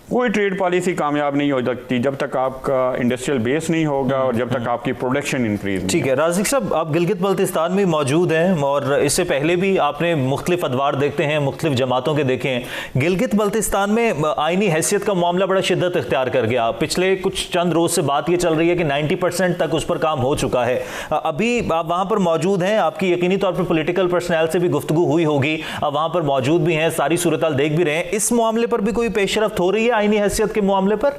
कोई ट्रेड पॉलिसी कामयाब नहीं हो सकती जब तक आपका इंडस्ट्रियल बेस नहीं होगा और जब तक आपकी प्रोडक्शन इंक्रीज नहीं। ठीक है राज़िक साहब, आप गिलगित बल्तिस्तान में मौजूद हैं और इससे पहले भी आपने मुख्तलिफ अदवार देखते हैं, मुख्तलिफ जमातों के देखे हैं। गिलगित बल्तिस्तान में आइनी हैसियत का मामला बड़ा शिद्दत इख्तियार कर गया। पिछले कुछ चंद रोज से बात ये चल रही है कि 90% तक उस पर काम हो चुका है। अभी आप वहाँ पर मौजूद हैं, आपकी यकीनी तौर पर पॉलिटिकल पर्सनल से भी गुफ्तगू हुई होगी, आप वहाँ पर मौजूद भी हैं, सारी सूरत हाल देख भी रहे हैं। इस मामले पर भी कोई पेशरफ्त हो रही है आईनी हैसियत के मामले पर?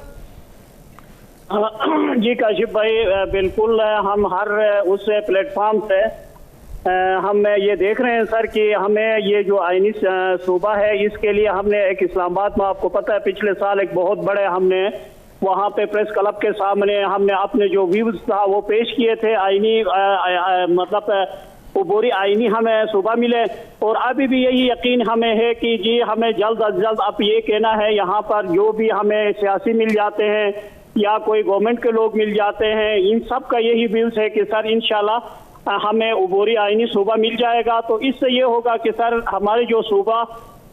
जी काशिफ भाई, बिल्कुल हम हर उस प्लेटफॉर्म से हम ये देख रहे हैं सर कि हमें ये जो आईनी सूबा है, इसके लिए हमने एक इस्लामाबाद में, आपको पता है पिछले साल एक बहुत बड़े हमने वहाँ पे प्रेस क्लब के सामने हमने अपने जो व्यूज था वो पेश किए थे। आईनी मतलब उबूरी आईनी हमें सुबह मिले और अभी भी यही यकीन हमें है कि जी हमें जल्द अज जल्द, अब ये कहना है यहाँ पर जो भी हमें सियासी मिल जाते हैं या कोई गवर्नमेंट के लोग मिल जाते हैं, इन सब का यही व्यूज है कि सर इंशाल्लाह हमें उबूरी आईनी सूबा मिल जाएगा। तो इससे ये होगा कि सर हमारे जो सूबा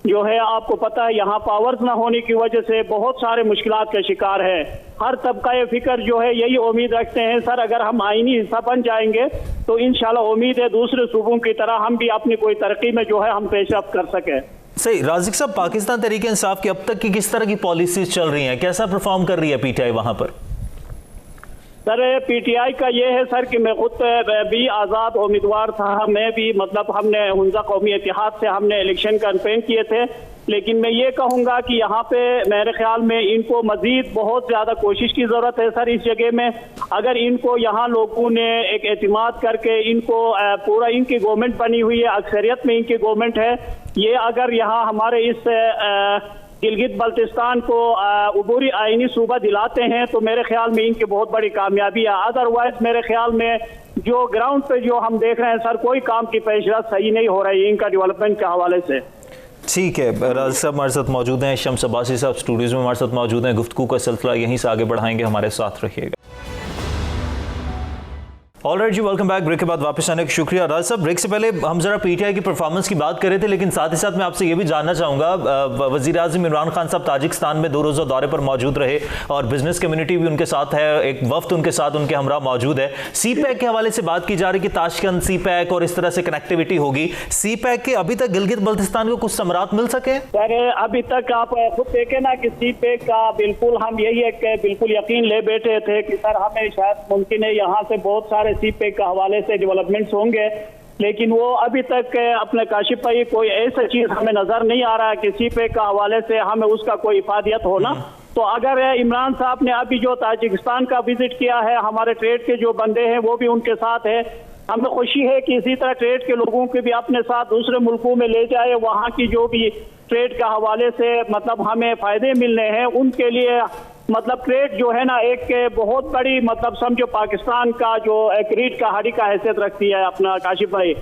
जो है, आपको पता है यहाँ पावर्स ना होने की वजह से बहुत सारे मुश्किलात का शिकार है। हर तबका फिक्र जो है यही उम्मीद रखते हैं सर अगर हम आईनी हिस्सा बन जाएंगे तो इंशाल्लाह उम्मीद है दूसरे सूबों की तरह हम भी अपनी कोई तरक्की में जो है हम पेशरफ्त कर सकें। सही। राज़िक साहब, पाकिस्तान तहरीक इंसाफ की अब तक की किस तरह की पॉलिसीज चल रही हैं, कैसा परफॉर्म कर रही है PTI वहां पर? सर PTI का ये है सर कि मैं खुद भी आज़ाद उम्मीदवार था, मैं भी मतलब हमने हुंजा कौमी इत्तेहाद से हमने इलेक्शन कैंपेन किए थे, लेकिन मैं ये कहूँगा कि यहाँ पे मेरे ख्याल में इनको मजीद बहुत ज़्यादा कोशिश की ज़रूरत है सर। इस जगह में अगर इनको यहाँ लोगों ने एक एतमाद करके इनको पूरा, इनकी गवर्नमेंट बनी हुई है, अक्सरियत में इनकी गवर्नमेंट है, ये अगर यहाँ हमारे इस गिलगित बल्तिस्तान को उबूरी आईनी सूबा दिलाते हैं तो मेरे ख्याल में इनकी बहुत बड़ी कामयाबी है। अदरवाइज मेरे ख्याल में जो ग्राउंड पे जो हम देख रहे हैं सर, कोई काम की पेशरफ्त सही नहीं हो रही है इनका डेवलपमेंट के हवाले से। ठीक है, राज़िक साहब हमारे साथ मौजूद हैं, शम्स अब्बासी साहब स्टूडियोज़ में हमारे साथ मौजूद हैं। गुफ्तगू का सिलसिला यहीं से आगे बढ़ाएंगे, हमारे साथ रहिएगा। ऑलराइट जी, वेलकम बैक। ब्रेक के बाद वापस आने का शुक्रिया। राज साहब, ब्रेक से पहले हम जरा PTI की परफॉर्मेंस की बात कर रहे थे, लेकिन साथ ही साथ मैं आपसे ये भी जानना चाहूँगा, वज़ीर आज़म इमरान खान साहब ताजिकिस्तान में 2 रोज़ा दौरे पर मौजूद रहे और बिजनेस कम्युनिटी भी उनके साथ है, एक वफ्द उनके साथ उनके हमरा मौजूद है। CPEC के हवाले से बात की जा रही है कि ताशकंद CPEC और इस तरह से कनेक्टिविटी होगी। CPEC के अभी तक गिलगित बल्तिस्तान को कुछ समरात मिल सके? सर अभी तक आप खुद देखें ना कि CPEC का बिल्कुल हम यही एक बिल्कुल यकीन ले बैठे थे कि सर हमें शायद मुमकिन है यहाँ से बहुत सारे CPEC के हवाले से डेवलपमेंट्स होंगे, लेकिन वो अभी तक अपने काशिफ भाई कोई ऐसा चीज हमें नजर नहीं आ रहा है कि CPEC का हवाले से हमें उसका कोई इफादियत होना। तो अगर इमरान साहब ने अभी जो ताजिकिस्तान का विजिट किया है, हमारे ट्रेड के जो बंदे हैं वो भी उनके साथ है, हमें खुशी है कि इसी तरह ट्रेड के लोगों को भी अपने साथ दूसरे मुल्कों में ले जाए, वहाँ की जो भी ट्रेड के हवाले से मतलब हमें फायदे मिलने हैं उनके लिए, मतलब ट्रेड जो है ना एक बहुत बड़ी मतलब समझो पाकिस्तान का जो एक रीढ़ का हड्डी का हैसियत रखती है अपना काशिफ भाई।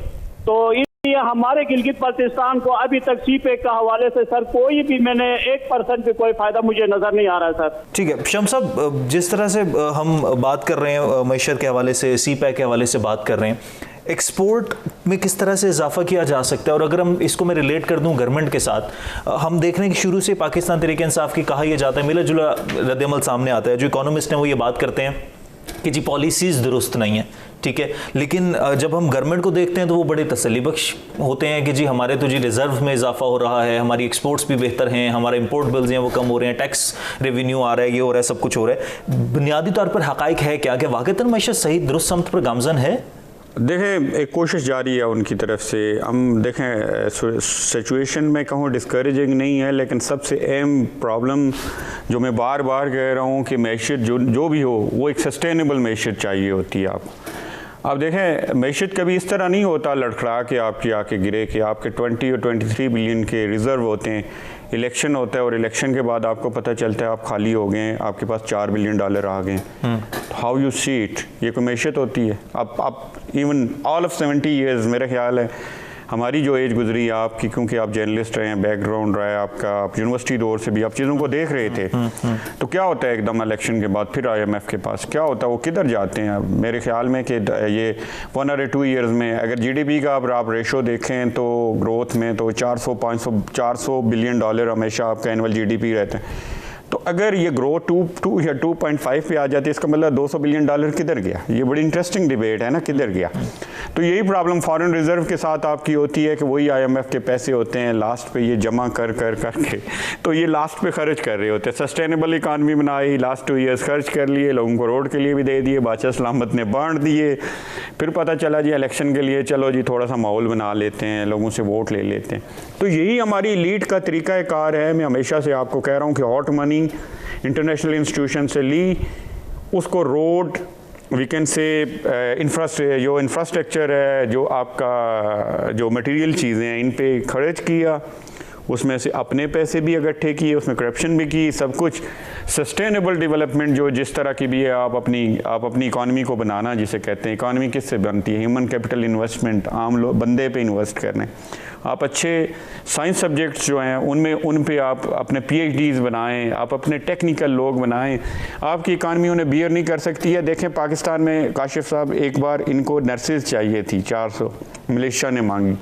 तो इसलिए हमारे गिलगित बल्तिस्तान को अभी तक CPEC का हवाले से सर कोई भी मैंने 1% भी कोई फायदा मुझे नजर नहीं आ रहा है सर। ठीक है शम्स साहब, जिस तरह से हम बात कर रहे हैं मईशत के हवाले से, CPEC के हवाले से बात कर रहे हैं, एक्सपोर्ट में किस तरह से इजाफा किया जा सकता है? और अगर हम इसको मैं रिलेट कर दूं गवर्नमेंट के साथ, हम देख रहे हैं कि शुरू से पाकिस्तान तहरीक इंसाफ की कहा यह जाता है, मिला जुला रद्दमल सामने आता है। जो इकोनॉमिस्ट हैं वो ये बात करते हैं कि जी पॉलिसीज़ दुरुस्त नहीं है, ठीक है, लेकिन जब हम गवर्नमेंट को देखते हैं तो वो बड़े तसल्ली बख्श होते हैं कि जी हमारे तो जी रिजर्व में इजाफा हो रहा है, हमारी एक्सपोर्ट्स भी बेहतर हैं, हमारे इंपोर्ट बिल्स हैं वो कम हो रहे हैं, टैक्स रेवेन्यू आ रहा है, ये हो रहा है, सब कुछ हो रहा है। बुनियादी तौर पर हक़ाइक़ है क्या कि वाक़तन मईशत सही दुरुस्त समत पर गामज़न है? देखें, एक कोशिश जारी है उनकी तरफ से। हम देखें सिचुएशन में कहूँ डिस्करेजिंग नहीं है, लेकिन सबसे अहम प्रॉब्लम जो मैं बार बार कह रहा हूँ कि मैशियत जो भी हो वो एक सस्टेनेबल मैशियत चाहिए होती है आपको। आप देखें मैशत कभी इस तरह नहीं होता लड़खड़ा के आपकी आके गिरे कि आपके 20 और 23 बिलियन के रिज़र्व होते हैं, इलेक्शन होता है और इलेक्शन के बाद आपको पता चलता है आप खाली हो गए, आपके पास $4 बिलियन आ गए। हाउ यू सी इट, ये कोई मैशत होती है? आप इवन ऑल ऑफ 70 ईयर्स, मेरा ख्याल है हमारी जो एज गुजरी है आपकी, क्योंकि आप जर्नलिस्ट रहे हैं, बैकग्राउंड रहा है आपका, आप यूनिवर्सिटी दौर से भी आप चीज़ों को देख रहे थे, तो क्या होता है एकदम इलेक्शन के बाद फिर IMF के पास क्या होता है, वो किधर जाते हैं? मेरे ख्याल में कि ये 1 और 2 ईयर्स में अगर GDP का आप रेशो देखें तो ग्रोथ में तो 400 बिलियन डॉलर हमेशा आपका एनुअल GDP रहता है। तो अगर ये ग्रोथ 2 या 2.5 पे आ जाती है, इसका मतलब $200 बिलियन किधर गया? ये बड़ी इंटरेस्टिंग डिबेट है ना, किधर गया? तो यही प्रॉब्लम फॉरेन रिजर्व के साथ आपकी होती है कि वही IMF के पैसे होते हैं लास्ट पे ये जमा कर करके, तो ये लास्ट पे खर्च कर रहे होते हैं। सस्टेनेबल इकानमी बनाई, लास्ट 2 ईयर्स खर्च कर लिए, लोगों को रोड के लिए भी दे दिए, बादशाह सलामत ने बांट दिए, फिर पता चला जी इलेक्शन के लिए चलो जी थोड़ा सा माहौल बना लेते हैं, लोगों से वोट ले लेते हैं। तो यही हमारी लीड का तरीक़ाकार है। मैं हमेशा से आपको कह रहा हूँ कि हॉट मनी इंटरनेशनल इंस्टीट्यूशन से ली, उसको रोड वी कैन से जो इंफ्रास्ट्रक्चर है, जो आपका जो मटेरियल चीज़ें हैं, इन पे खर्च किया, उसमें से अपने पैसे भी इकट्ठे किए, उसमें करप्शन भी की, सब कुछ सस्टेनेबल डेवलपमेंट जो जिस तरह की भी है, आप अपनी इकॉनमी को बनाना जिसे कहते हैं। इकॉनमी किससे बनती है? ह्यूमन कैपिटल इन्वेस्टमेंट, आम लोग बंदे पे इन्वेस्ट करने। आप अच्छे साइंस सब्जेक्ट्स जो हैं उन पे आप अपने PhDs बनाएं, आप अपने टेक्निकल लोग बनाएं। आपकी इकानमी उन्हें बियर नहीं कर सकती है। देखें पाकिस्तान में काशिफ साहब, एक बार इनको नर्सेज चाहिए थी 400, मलेशिया ने मांगी।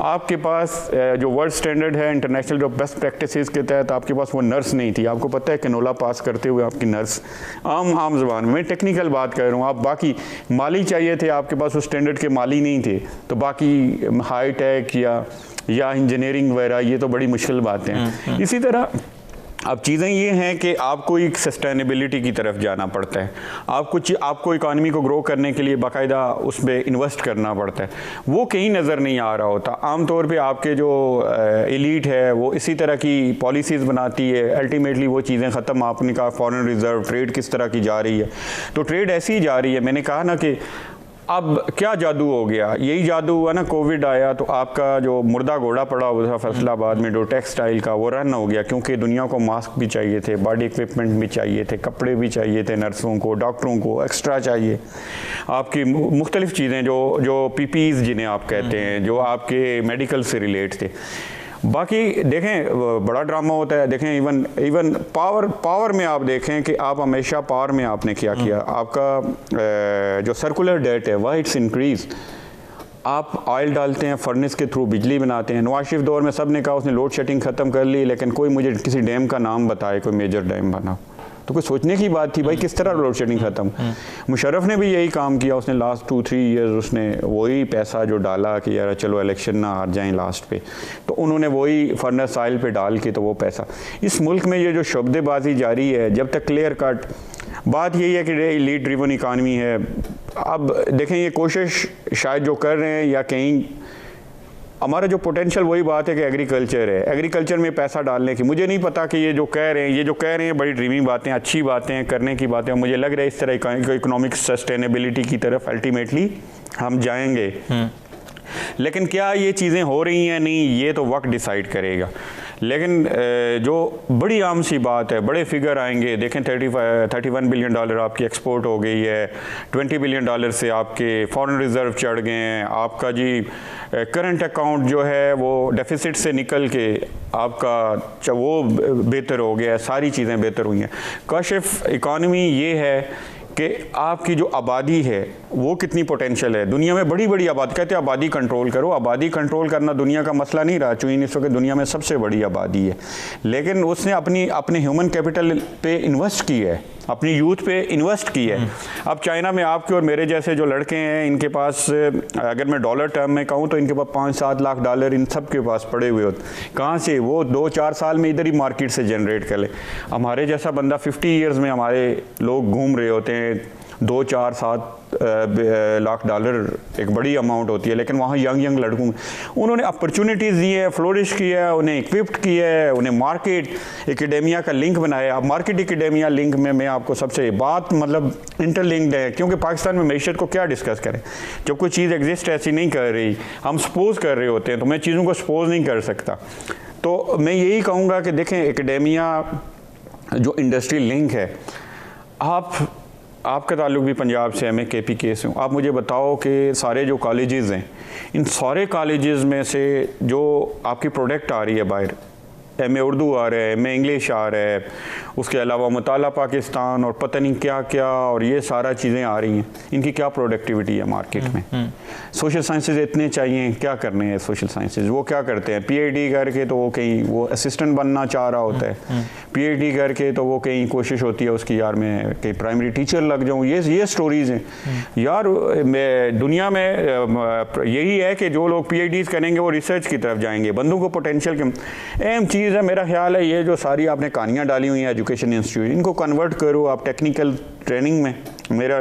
आपके पास जो वर्ल्ड स्टैंडर्ड है इंटरनेशनल जो बेस्ट प्रैक्टिसेस के तहत आपके पास वो नर्स नहीं थी। आपको पता है कैनोला पास करते हुए आपकी नर्स आम ज़बान में, टेक्निकल बात कर रहा हूँ, आप बाकी माली चाहिए थे, आपके पास उस स्टैंडर्ड के माली नहीं थे, तो बाकी हाई टेक या इंजीनियरिंग वगैरह ये तो बड़ी मुश्किल बातें हैं। इसी तरह अब चीज़ें ये हैं कि आपको एक सस्टेनेबिलिटी की तरफ जाना पड़ता है। आपको इकानमी को ग्रो करने के लिए बाकायदा उस पर इन्वेस्ट करना पड़ता है, वो कहीं नज़र नहीं आ रहा होता। आम तौर पे आपके जो एलीट है वो इसी तरह की पॉलिसीज़ बनाती है, अल्टीमेटली वो चीज़ें ख़त्म। आपने कहा फॉरेन रिज़र्व ट्रेड किस तरह की जा रही है, तो ट्रेड ऐसी ही जा रही है। मैंने कहा ना कि अब क्या जादू हो गया, यही जादू हुआ ना, कोविड आया तो आपका जो मुर्दा घोड़ा पड़ा हुआ था फैसलाबाद में, जो टेक्सटाइल का, वो रन हो गया, क्योंकि दुनिया को मास्क भी चाहिए थे, बॉडी इक्विपमेंट भी चाहिए थे, कपड़े भी चाहिए थे, नर्सों को, डॉक्टरों को एक्स्ट्रा चाहिए, आपकी मुख्तलिफ चीज़ें जो PPEs जिन्हें आप कहते हैं, जो आपके मेडिकल से रिलेट थे। बाकी देखें बड़ा ड्रामा होता है। देखें इवन पावर में आप देखें कि आप हमेशा पावर में आपने क्या किया, आपका जो सर्कुलर डेट है वह इट्स इंक्रीज। आप ऑयल डालते हैं, फर्नेस के थ्रू बिजली बनाते हैं। नवाज शरीफ दौर में सब ने कहा उसने लोड शेडिंग ख़त्म कर ली, लेकिन कोई मुझे किसी डैम का नाम बताए, कोई मेजर डैम बना, तो कोई सोचने की बात थी भाई किस तरह लोड शेडिंग ख़त्म। मुशर्रफ ने भी यही काम किया, उसने लास्ट 2-3 ईयर्स उसने वही पैसा जो डाला कि यार चलो इलेक्शन ना हार जाएं लास्ट पे, तो उन्होंने वही फर्नेस ऑयल पे डाल के तो वो पैसा। इस मुल्क में ये जो शब्देबाजी जारी है, जब तक क्लियर कट बात यही है कि लीड ड्रिवन इकानमी है। अब देखें ये कोशिश शायद जो कर रहे हैं, या कहीं हमारा जो पोटेंशियल वही बात है कि एग्रीकल्चर है, एग्रीकल्चर में पैसा डालने की। मुझे नहीं पता कि ये जो कह रहे हैं बड़ी ड्रीमिंग बातें, अच्छी बातें करने की बातें, मुझे लग रहा है इस तरह इकोनॉमिक सस्टेनेबिलिटी की तरफ अल्टीमेटली हम जाएंगे। लेकिन क्या ये चीज़ें हो रही हैं नहीं, ये तो वक्त डिसाइड करेगा। लेकिन जो बड़ी आम सी बात है, बड़े फिगर आएंगे। देखें 31 बिलियन डॉलर आपकी एक्सपोर्ट हो गई है, 20 बिलियन डॉलर से आपके फॉरेन रिज़र्व चढ़ गए हैं, आपका जी करंट अकाउंट जो है वो डेफिसिट से निकल के आपका वो बेहतर हो गया है, सारी चीज़ें बेहतर हुई हैं। काशिफ इकानमी ये है कि आपकी जो आबादी है वो कितनी पोटेंशियल है। दुनिया में बड़ी बड़ी आबादी, कहते हैं आबादी कंट्रोल करो, आबादी कंट्रोल करना दुनिया का मसला नहीं रहा। चीन इस वक्त दुनिया में सबसे बड़ी आबादी है, लेकिन उसने अपने ह्यूमन कैपिटल पे इन्वेस्ट की है, अपनी यूथ पे इन्वेस्ट की है। अब चाइना में आपके और मेरे जैसे जो लड़के हैं, इनके पास अगर मैं डॉलर टर्म में कहूँ तो इनके पास 5-7 लाख डॉलर इन सब के पास पड़े हुए होते। कहाँ से वो 2-4 साल में इधर ही मार्केट से जनरेट कर ले। हमारे जैसा बंदा 50 ईयर्स में हमारे लोग घूम रहे होते हैं, 2, 4, 7 लाख डॉलर एक बड़ी अमाउंट होती है, लेकिन वहाँ यंग लड़कों उन्होंने अपॉर्चुनिटीज़ दी है, फ्लोरिश किया है, उन्हें इक्विप्ड किया है, उन्हें मार्केट एकेडेमिया का लिंक बनाया। अब मार्केट एकेडेमिया लिंक में मैं आपको सबसे बात मतलब इंटरलिंक्ड है, क्योंकि पाकिस्तान में मैशत को क्या डिस्कस करें जब कोई चीज़ एग्जिस्ट ऐसी नहीं कर रही, हम सपोज कर रहे होते हैं, तो मैं चीज़ों को सपोज नहीं कर सकता। तो मैं यही कहूँगा कि देखें एकेडेमिया जो इंडस्ट्री लिंक है, आपका ताल्लुक भी पंजाब से है, मैं KPK से हूँ, आप मुझे बताओ कि सारे जो कॉलेजेस हैं, इन सारे कॉलेजेस में से जो आपकी प्रोडक्ट आ रही है बाहर, MA उर्दू आ रहा है, MA इंग्लिश आ रहा है, उसके अलावा मुताला पाकिस्तान और पता नहीं क्या क्या और ये सारा चीज़ें आ रही हैं, इनकी क्या प्रोडक्टिविटी है मार्केट में? सोशल साइंसेज इतने चाहिए, क्या करने हैं सोशल साइंसेज? वो क्या करते हैं, PhD करके तो वो कहीं वो असिस्टेंट बनना चाह रहा होता है, PhD करके तो वो कहीं कोशिश होती है उसकी यार मैं कहीं प्राइमरी टीचर लग जाऊँ। ये स्टोरीज़ हैं यार। दुनिया में यही है कि जो लोग PhDs करेंगे वो रिसर्च की तरफ जाएंगे, बंदों को पोटेंशियल की अहम चीज़ है। मेरा ख्याल है ये जो सारी आपने कहानियाँ डाली हुई हैं एजुकेशन इंस्टीट्यूट, इनको कन्वर्ट करो आप टेक्निकल ट्रेनिंग में। मेरा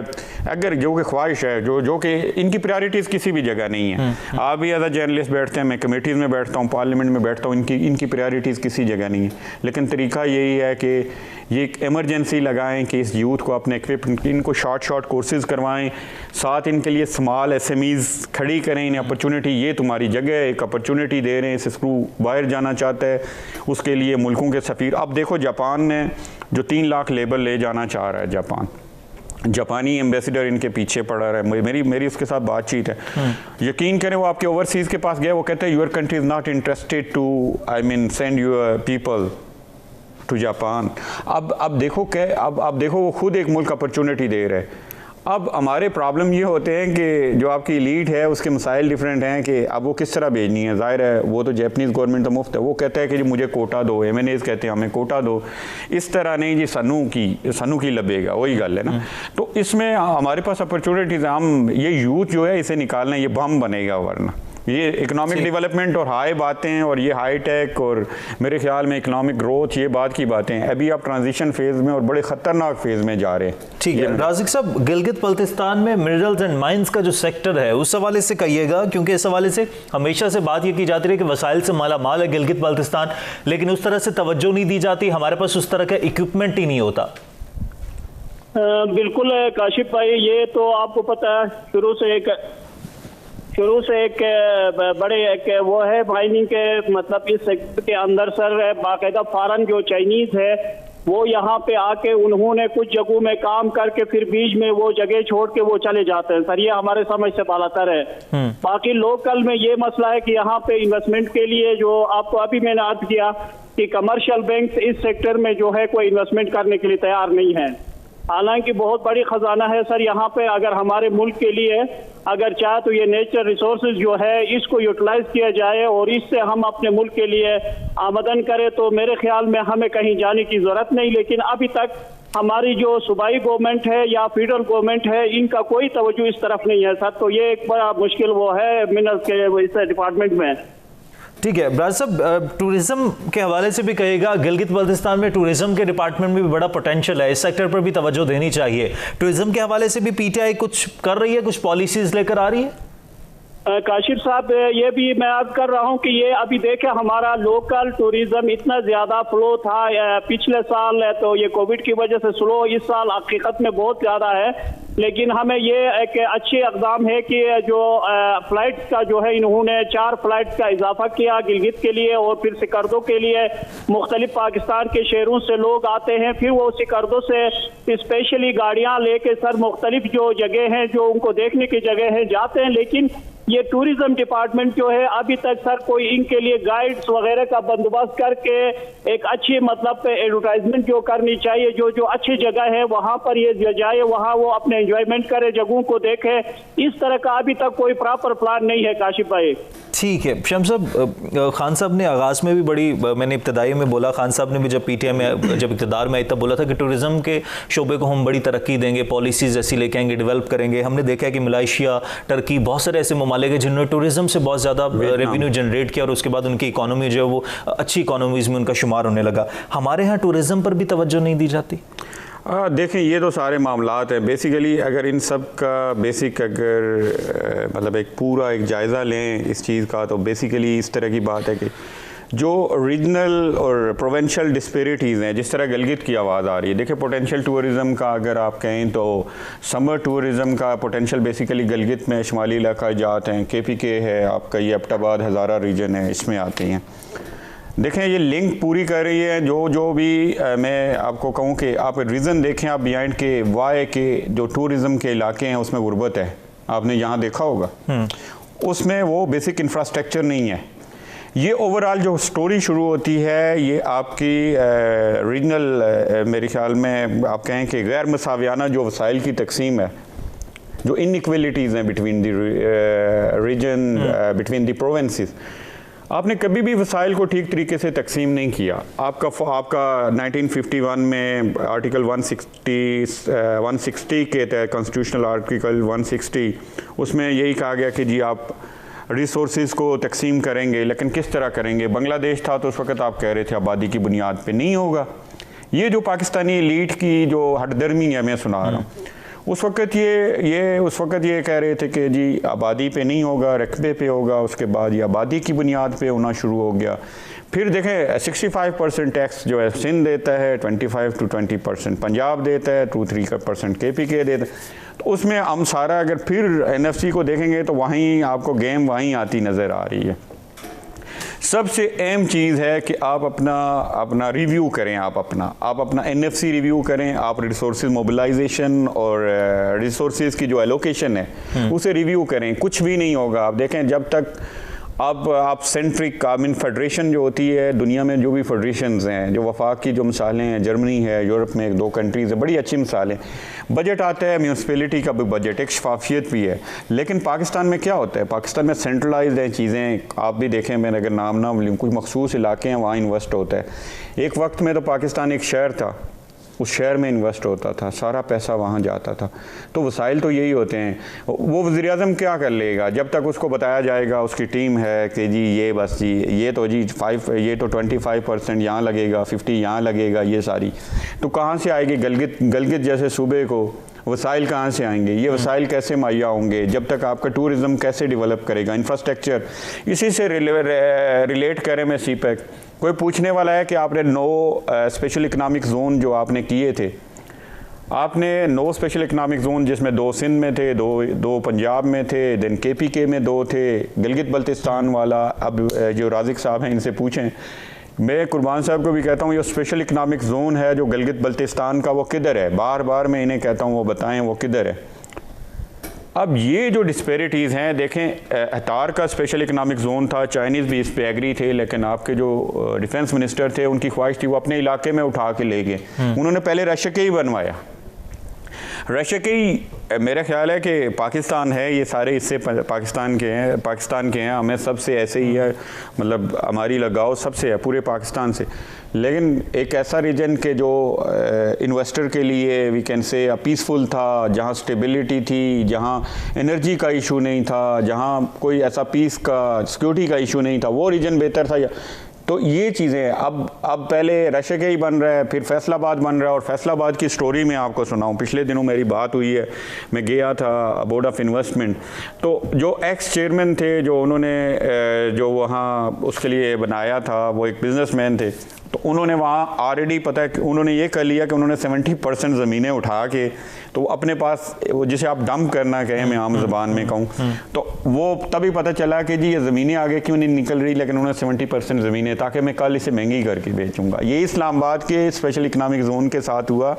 अगर जो कि ख्वाहिश है जो कि इनकी प्रायोरिटीज़ किसी भी जगह नहीं है। आप भी एज अ जर्नलिस्ट बैठते हैं, मैं कमेटीज़ में बैठता हूँ, पार्लियामेंट में बैठता हूँ, इनकी प्रायोरिटीज़ किसी जगह नहीं है। लेकिन तरीका यही है कि ये एक एमरजेंसी लगाएं कि इस यूथ को अपने इक्विप, इनको शॉर्ट कोर्सेज़ करवाएं, साथ इनके लिए स्मॉल SMEs खड़ी करें, इन्हें अपॉर्चुनिटी, ये तुम्हारी जगह है, एक अपॉर्चुनिटी दे रहे हैं। इस स्क्रू बाहर जाना चाहता है, उसके लिए मुल्कों के सफ़ीर, अब देखो जापान ने जो 3 लाख लेबर ले जाना चाह रहा है, जापानी एम्बेसडर इनके पीछे पड़ा रहा है। मेरी उसके साथ बातचीत है, यकीन करें वो आपके ओवरसीज़ के पास गया, वो कहते हैं your country is not interested to send your people to Japan. अब देखो वो खुद एक मुल्क अपॉर्चुनिटी दे रहे हैं। अब हमारे प्रॉब्लम ये होते हैं कि जो आपकी लीड है उसके मसाइल डिफरेंट हैं कि अब वो किस तरह भेजनी है। ज़ाहिर है वो तो जापानीज़ गवर्नमेंट तो मुफ्त है, वो कहता है कि जी मुझे कोटा दो, MNAs कहते हैं हमें कोटा दो, इस तरह नहीं जी सनू की लबेगा, वही गल है ना। तो इसमें हमारे पास अपॉर्चुनिटीज़, हम ये यूथ जो है इसे निकालना, ये बम बनेगा, वरना ये इकोनॉमिक डेवलपमेंट और हाई बातें और ये हाई टेक और मेरे ख्याल में इकोनॉमिक ग्रोथ, ये बात की बातें हैं। अभी आप ट्रांजिशन फेज़ में और बड़े ख़तरनाक फेज़ में जा रहे हैं। ठीक है राज़िक साहब, गिलगित बल्तिस्तान में मिनरल्स एंड माइंस का जो सेक्टर है उस हवाले से कहिएगा, क्योंकि इस हवाले से हमेशा से बात ये की जाती है कि वसाइल से माला माल है गिलगित बल्तिस्तान, लेकिन उस तरह से तवज्जो नहीं दी जाती, हमारे पास उस तरह का इक्विपमेंट ही नहीं होता। बिल्कुल काशिफ भाई, ये तो आपको पता है शुरू से एक बड़े एक वो है माइनिंग के, मतलब इस सेक्टर के अंदर सर बाकायदा फॉरेन जो चाइनीज है वो यहाँ पे आके उन्होंने कुछ जगहों में काम करके फिर बीच में वो जगह छोड़ के वो चले जाते हैं सर, ये हमारे समझ से बालातर है। बाकी लोकल में ये मसला है कि यहाँ पे इन्वेस्टमेंट के लिए जो आपको अभी मैंने अर्ज किया कि कमर्शियल बैंक इस सेक्टर में जो है कोई इन्वेस्टमेंट करने के लिए तैयार नहीं है। हालांकि बहुत बड़ी खजाना है सर यहाँ पे, अगर हमारे मुल्क के लिए अगर चाहे तो ये नेचर रिसोर्सेज जो है इसको यूटिलाइज किया जाए और इससे हम अपने मुल्क के लिए आमदन करें तो मेरे ख्याल में हमें कहीं जाने की जरूरत नहीं। लेकिन अभी तक हमारी जो सूबाई गवर्नमेंट है या फेडरल गवर्नमेंट है इनका कोई तवज्जो इस तरफ नहीं है सर, तो ये एक बड़ा मुश्किल वो है मिनरल्स के इस डिपार्टमेंट में। ठीक है ब्राज साहब, टूरिज्म के हवाले से भी कहेगा, गिलगित बल्तिस्तान में टूरिज्म के डिपार्टमेंट में भी बड़ा पोटेंशियल है, इस सेक्टर पर भी तवज्जो देनी चाहिए। टूरिज्म के हवाले से भी PTI कुछ कर रही है, कुछ पॉलिसीज लेकर आ रही है? काशिफ साहब, ये भी मैं अर्ज कर रहा हूँ कि ये अभी देखे हमारा लोकल टूरिज्म इतना ज्यादा फ्लो था पिछले साल, तो ये कोविड की वजह से स्लो, इस साल हकीकत में बहुत ज्यादा है। लेकिन हमें ये एक अच्छे इक़दाम है कि जो फ्लाइट्स का जो है इन्होंने 4 फ्लाइट्स का इजाफा किया गिलगित के लिए, और फिर सिकरदो के लिए मुख्तलिफ पाकिस्तान के शहरों से लोग आते हैं, फिर वो सिकरदो से स्पेशली गाड़ियाँ लेके सर मुख्तलिफ जो जगह हैं जो उनको देखने की जगह है जाते हैं। लेकिन ये टूरिज्म डिपार्टमेंट जो है अभी तक सर कोई इनके लिए गाइड्स वगैरह का बंदोबस्त करके एक अच्छी मतलब एडवर्टाइजमेंट जो करनी चाहिए, जो अच्छी जगह है वहाँ पर ये जाए, वहाँ वो अपने एंजॉयमेंट करे, जगहों को देखे, इस तरह का अभी तक कोई प्रॉपर प्लान नहीं है काशिफ भाई। ठीक है शम्स साहब, खान साहब ने आगाज़ में भी बड़ी, मैंने इब्तदाई में बोला, खान साहब ने भी जब PTI में जब इक़्तिदार में आई तब बोला था कि टूरिज़्म के शोबे को हम बड़ी तरक्की देंगे, पॉलिसीज़ ऐसी लेके आएंगे, डेवलप करेंगे। हमने देखा है कि मलेशिया, टर्की, बहुत सारे ऐसे ममालिक हैं जिन्होंने टूरिज़्म से बहुत ज़्यादा रेवेन्यू जनरेट किया और उसके बाद उनकी इकॉनमी जो है वो अच्छी इकॉनमीज़ में उनका शुमार होने लगा। हमारे यहाँ टूरिज़्म पर भी तवज्जो नहीं दी जाती। देखें ये तो सारे मामलात हैं। बेसिकली अगर इन सब का बेसिक अगर मतलब एक पूरा एक जायज़ा लें इस चीज़ का, तो बेसिकली इस तरह की बात है कि जो रीजनल और प्रोविंशियल डिस्पेरिटीज़ हैं, जिस तरह गिलगित की आवाज़ आ रही है। देखिए पोटेंशियल टूरिज़म का अगर आप कहें तो समर टूरिज़म का पोटेंशियल बेसिकली गिलगित में शुमाली इलाका जाते हैं, KPK है आपका, ये एबटाबाद हज़ारा रीजन है, इसमें आते हैं। देखें ये लिंक पूरी कर रही है। जो भी मैं आपको कहूँ कि आप रीज़न देखें, आप बिहाइंड के वाई के जो टूरिज़म के इलाके हैं उसमें गुर्बत है, आपने यहाँ देखा होगा, उसमें वो बेसिक इंफ्रास्ट्रक्चर नहीं है। ये ओवरऑल जो स्टोरी शुरू होती है ये आपकी रीजनल मेरे ख्याल में आप कहें कि गैर मसावियाना जो वसाइल की तकसीम है, जो इनइक्वलिटीज़ हैं between the region, between the provinces, आपने कभी भी वसाइल को ठीक तरीके से तकसीम नहीं किया। आपका 1951 में आर्टिकल 160 के तहत कॉन्स्टिट्यूशनल आर्टिकल 160 उसमें यही कहा गया कि जी आप रिसोर्सेज को तकसीम करेंगे, लेकिन किस तरह करेंगे। बांग्लादेश था तो उस वक्त आप कह रहे थे आबादी की बुनियाद पे नहीं होगा। ये जो पाकिस्तानी एलीट की जो हटदर्मी है मैं सुना रहा हूँ, उस वक्त ये कह रहे थे कि जी आबादी पे नहीं होगा, रकबे पे होगा। उसके बाद ये आबादी की बुनियाद पे होना शुरू हो गया। फिर देखें 65% टैक्स जो है सिंध देता है, 25 to 20% पंजाब देता है, 2-3% KPK देता है। तो उसमें हम सारा अगर फिर NFC को देखेंगे तो वहीं आपको गेम वहीं आती नज़र आ रही है। सबसे अहम चीज़ है कि आप अपना रिव्यू करें, आप अपना NFC रिव्यू करें, आप रिसोर्सेज मोबिलाइजेशन और रिसोर्सेज की जो एलोकेशन है उसे रिव्यू करें। कुछ भी नहीं होगा। आप देखें जब तक आप सेंट्रिक कामिन फेडरेशन जो होती है दुनिया में, जो भी फेडरेशंस हैं, जो वफाक की जो मिसालें हैं, जर्मनी है, यूरोप में 1-2 कंट्रीज़ है, बड़ी अच्छी मिसालें। बजट आता है, म्यूनसिपैलिटी का भी बजट, एक शफाफियत भी है। लेकिन पाकिस्तान में क्या होता है, पाकिस्तान में सेंट्रलाइज्ड हैं चीज़ें। आप भी देखें, मैंने अगर नाम ना लूँ, कुछ मखसूस इलाके हैं वहाँ इन्वेस्ट होता है। एक वक्त में तो पाकिस्तान एक शहर था, उस शहर में इन्वेस्ट होता था, सारा पैसा वहाँ जाता था। तो वसाइल तो यही होते हैं। वो वज़ीर-ए-आज़म क्या कर लेगा जब तक उसको बताया जाएगा, उसकी टीम है कि जी ये बस जी ये तो 25% यहाँ लगेगा, 50 यहाँ लगेगा, ये सारी तो कहाँ से आएगी। गलगित जैसे सूबे को वसाइल कहाँ से आएंगे, ये वसाइल कैसे मुहैया होंगे, जब तक आपका टूरिज़म कैसे डेवलप करेगा, इंफ्रास्ट्रक्चर। इसी से रिलेट करें मैं CPEC, कोई पूछने वाला है कि आपने 9 स्पेशल इकनॉमिक जोन जो आपने किए थे, आपने 9 स्पेशल इकनॉमिक जोन जिसमें 2 सिंध में थे, 2 पंजाब में थे, देन KPK में 2 थे, गिलगित बल्तिस्तान वाला। अब जो राजिक साहब हैं इनसे पूछें, मैं कुर्बान साहब को भी कहता हूँ ये स्पेशल इकनॉमिक जोन है जो गिलगित बल्तिस्तान का, वो किधर है। बार बार मैं इन्हें कहता हूँ वो बताएं वो किधर है। अब ये जो डिस्पेरिटीज़ हैं देखें, अतार का स्पेशल इकनॉमिक जोन था, चाइनीज़ भी इस पे एग्री थे, लेकिन आपके जो डिफेंस मिनिस्टर थे उनकी ख्वाहिश थी वो अपने इलाके में उठा के ले गए। उन्होंने पहले रशके ही बनवाया। रशके मेरा ख्याल है कि पाकिस्तान है, ये सारे हिस्से पाकिस्तान के हैं। हमें सबसे ऐसे ही है, मतलब हमारी लगाव सबसे है, पूरे पाकिस्तान से। लेकिन एक ऐसा रीजन के जो इन्वेस्टर के लिए वी कैन से पीसफुल था, जहाँ स्टेबिलिटी थी, जहाँ एनर्जी का इशू नहीं था, जहाँ कोई ऐसा पीस का सिक्योरिटी का इशू नहीं था, वो रीजन बेहतर था। तो ये चीज़ें अब पहले रशके ही बन रहा है, फिर फैसलाबाद बन रहा है। और फैसलाबाद की स्टोरी मैं आपको सुनाऊं, पिछले दिनों मेरी बात हुई है, मैं गया था बोर्ड ऑफ इन्वेस्टमेंट, तो जो एक्स चेयरमैन थे जो उन्होंने जो वहाँ उसके लिए बनाया था, वो एक बिजनेसमैन थे। तो उन्होंने वहाँ ऑलरेडी पता है कि उन्होंने ये कर लिया कि उन्होंने 70% ज़मीनें उठा के तो अपने पास, जिसे आप डंप करना कहें, मैं आम ज़बान में कहूँ, तो वो तभी पता चला कि जी ये ज़मीनें आगे क्यों नहीं निकल रही, लेकिन उन्होंने 70% ज़मीनें, ताकि मैं कल इसे महंगी करके बेचूंगा। ये इस्लामाबाद के स्पेशल इकनॉमिक जोन के साथ हुआ।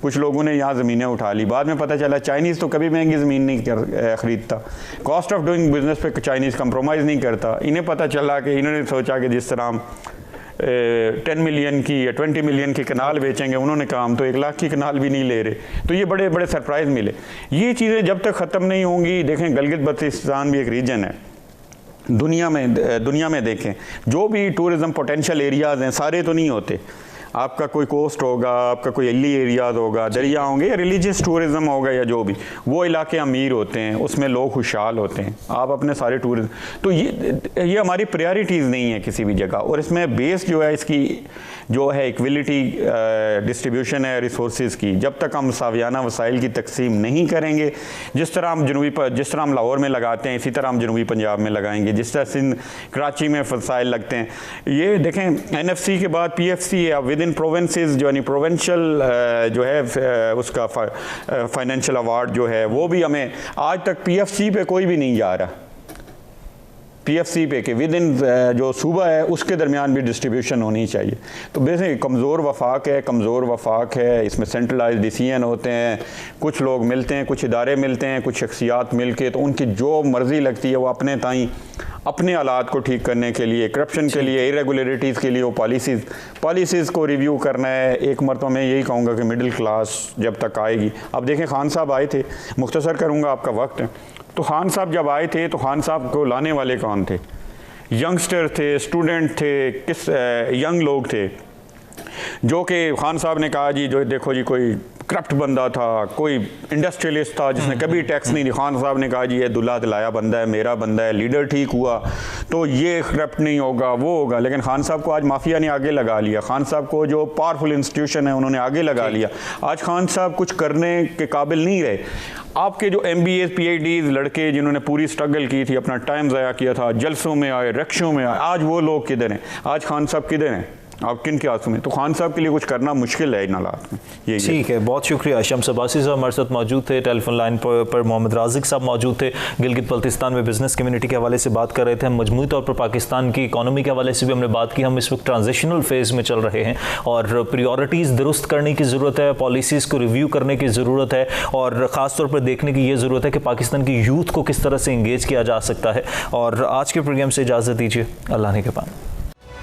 कुछ लोगों ने यहाँ ज़मीनें उठा ली, बाद में पता चला चाइनीज़ तो कभी महंगी ज़मीन नहीं खरीदता, कॉस्ट ऑफ डूइंग बिजनेस पे चाइनीज़ कंप्रोमाइज़ नहीं करता। इन्हें पता चला कि इन्होंने सोचा कि जिस तरह 10 मिलियन की या 20 मिलियन की कनाल बेचेंगे, उन्होंने कहा हम तो 1 लाख की कनाल भी नहीं ले रहे। तो ये बड़े बड़े सरप्राइज़ मिले। ये चीज़ें जब तक ख़त्म नहीं होंगी, देखें गिलगित बल्तिस्तान भी एक रीजन है दुनिया में देखें, जो भी टूरिज़म पोटेंशियल एरियाज़ हैं सारे तो नहीं होते। आपका कोई कोस्ट होगा, आपका कोई हिली एरियाज होगा, दरिया होंगे, या रिलीजियस टूरिज्म होगा, या जो भी, वो इलाके अमीर होते हैं, उसमें लोग खुशहाल होते हैं। आप अपने सारे टूरिज्म, तो ये हमारी प्रायोरिटीज़ नहीं है किसी भी जगह। और इसमें बेस जो है इसकी जो है इक्वलिटी डिस्ट्रीब्यूशन है रिसोर्सेज की, जब तक हम सावियाना वसाइल की तकसीम नहीं करेंगे, जिस तरह हम लाहौर में लगाते हैं इसी तरह हम जनूबी पंजाब में लगाएंगे, जिस तरह सिंध कराची में वसाइल लगते हैं। ये देखें NFC के बाद PFC है, विद इन प्रोविंसेस जो यानी प्रोविंशियल जो है उसका फाइनेंशियल अवार्ड जो है वो भी हमें आज तक PFC पे कोई भी नहीं जा रहा। PFC पे के विद इन जो सूबा है उसके दरमियान भी डिस्ट्रीब्यूशन होनी चाहिए। तो बेसिकली कमज़ोर वफाक है, इसमें सेंट्रलाइज डिसीजन होते हैं, कुछ लोग मिलते हैं, कुछ इदारे मिलते हैं, कुछ शख्सियात मिल के, तो उनकी जो मर्ज़ी लगती है वो अपने ताई अपने हालात को ठीक करने के लिए, करप्शन के लिए, इरेगुलरिटीज़ के लिए वो पॉलिसीज़ को रिव्यू करना है। एक मरतबा मैं यही कहूँगा कि मिडिल क्लास जब तक आएगी, अब देखें खान साहब आए थे, मुख्तसर करूँगा आपका वक्त है, तो खान साहब जब आए थे तो खान साहब को लाने वाले कौन थे? यंगस्टर थे, स्टूडेंट थे, यंग लोग थे, जो कि खान साहब ने कहा जी जो देखो जी कोई करप्ट बंदा था, कोई इंडस्ट्रियलिस्ट था जिसने कभी टैक्स नहीं दिया। खान साहब ने कहा जी ये दुल्हा दिलाया बंदा है, मेरा बंदा है, लीडर ठीक हुआ तो ये करप्ट नहीं होगा, वो होगा। लेकिन खान साहब को आज माफिया ने आगे लगा लिया, खान साहब को जो पावरफुल इंस्टीट्यूशन है उन्होंने आगे लगा लिया। आज खान साहब कुछ करने के काबिल नहीं रहे। आपके जो MBAs PhDs लड़के जिन्होंने पूरी स्ट्रगल की थी, अपना टाइम ज़ाया किया था, जलसों में आए, रक्षों में आए, आज वो लोग किधर हैं? आज खान साहब किधर हैं? आप किन के आंसू में? तो खान साहब के लिए कुछ करना मुश्किल है इन हालात में। यही ठीक है, बहुत शुक्रिया। शम्स अब्बासी साहब हमारे साथ मौजूद थे, टेलीफोन लाइन पर मोहम्मद राजिक साहब मौजूद थे, गिलगित बल्तिस्तान में बिजनेस कम्युनिटी के हवाले से बात कर रहे थे। हम मजमूई तौर पर पाकिस्तान की इकॉनमी के हवाले से भी हमने बात की। हम इस वक्त ट्रांजिशनल फेज़ में चल रहे हैं और प्रायोरिटीज़ दुरुस्त करने की ज़रूरत है, पॉलिसीज़ को रिव्यू करने की ज़रूरत है, और ख़ास तौर पर देखने की ये ज़रूरत है कि पाकिस्तान की यूथ को किस तरह से इंगेज किया जा सकता है। और आज के प्रोग्राम से इजाज़त दीजिए, अल्लाह ने के पान।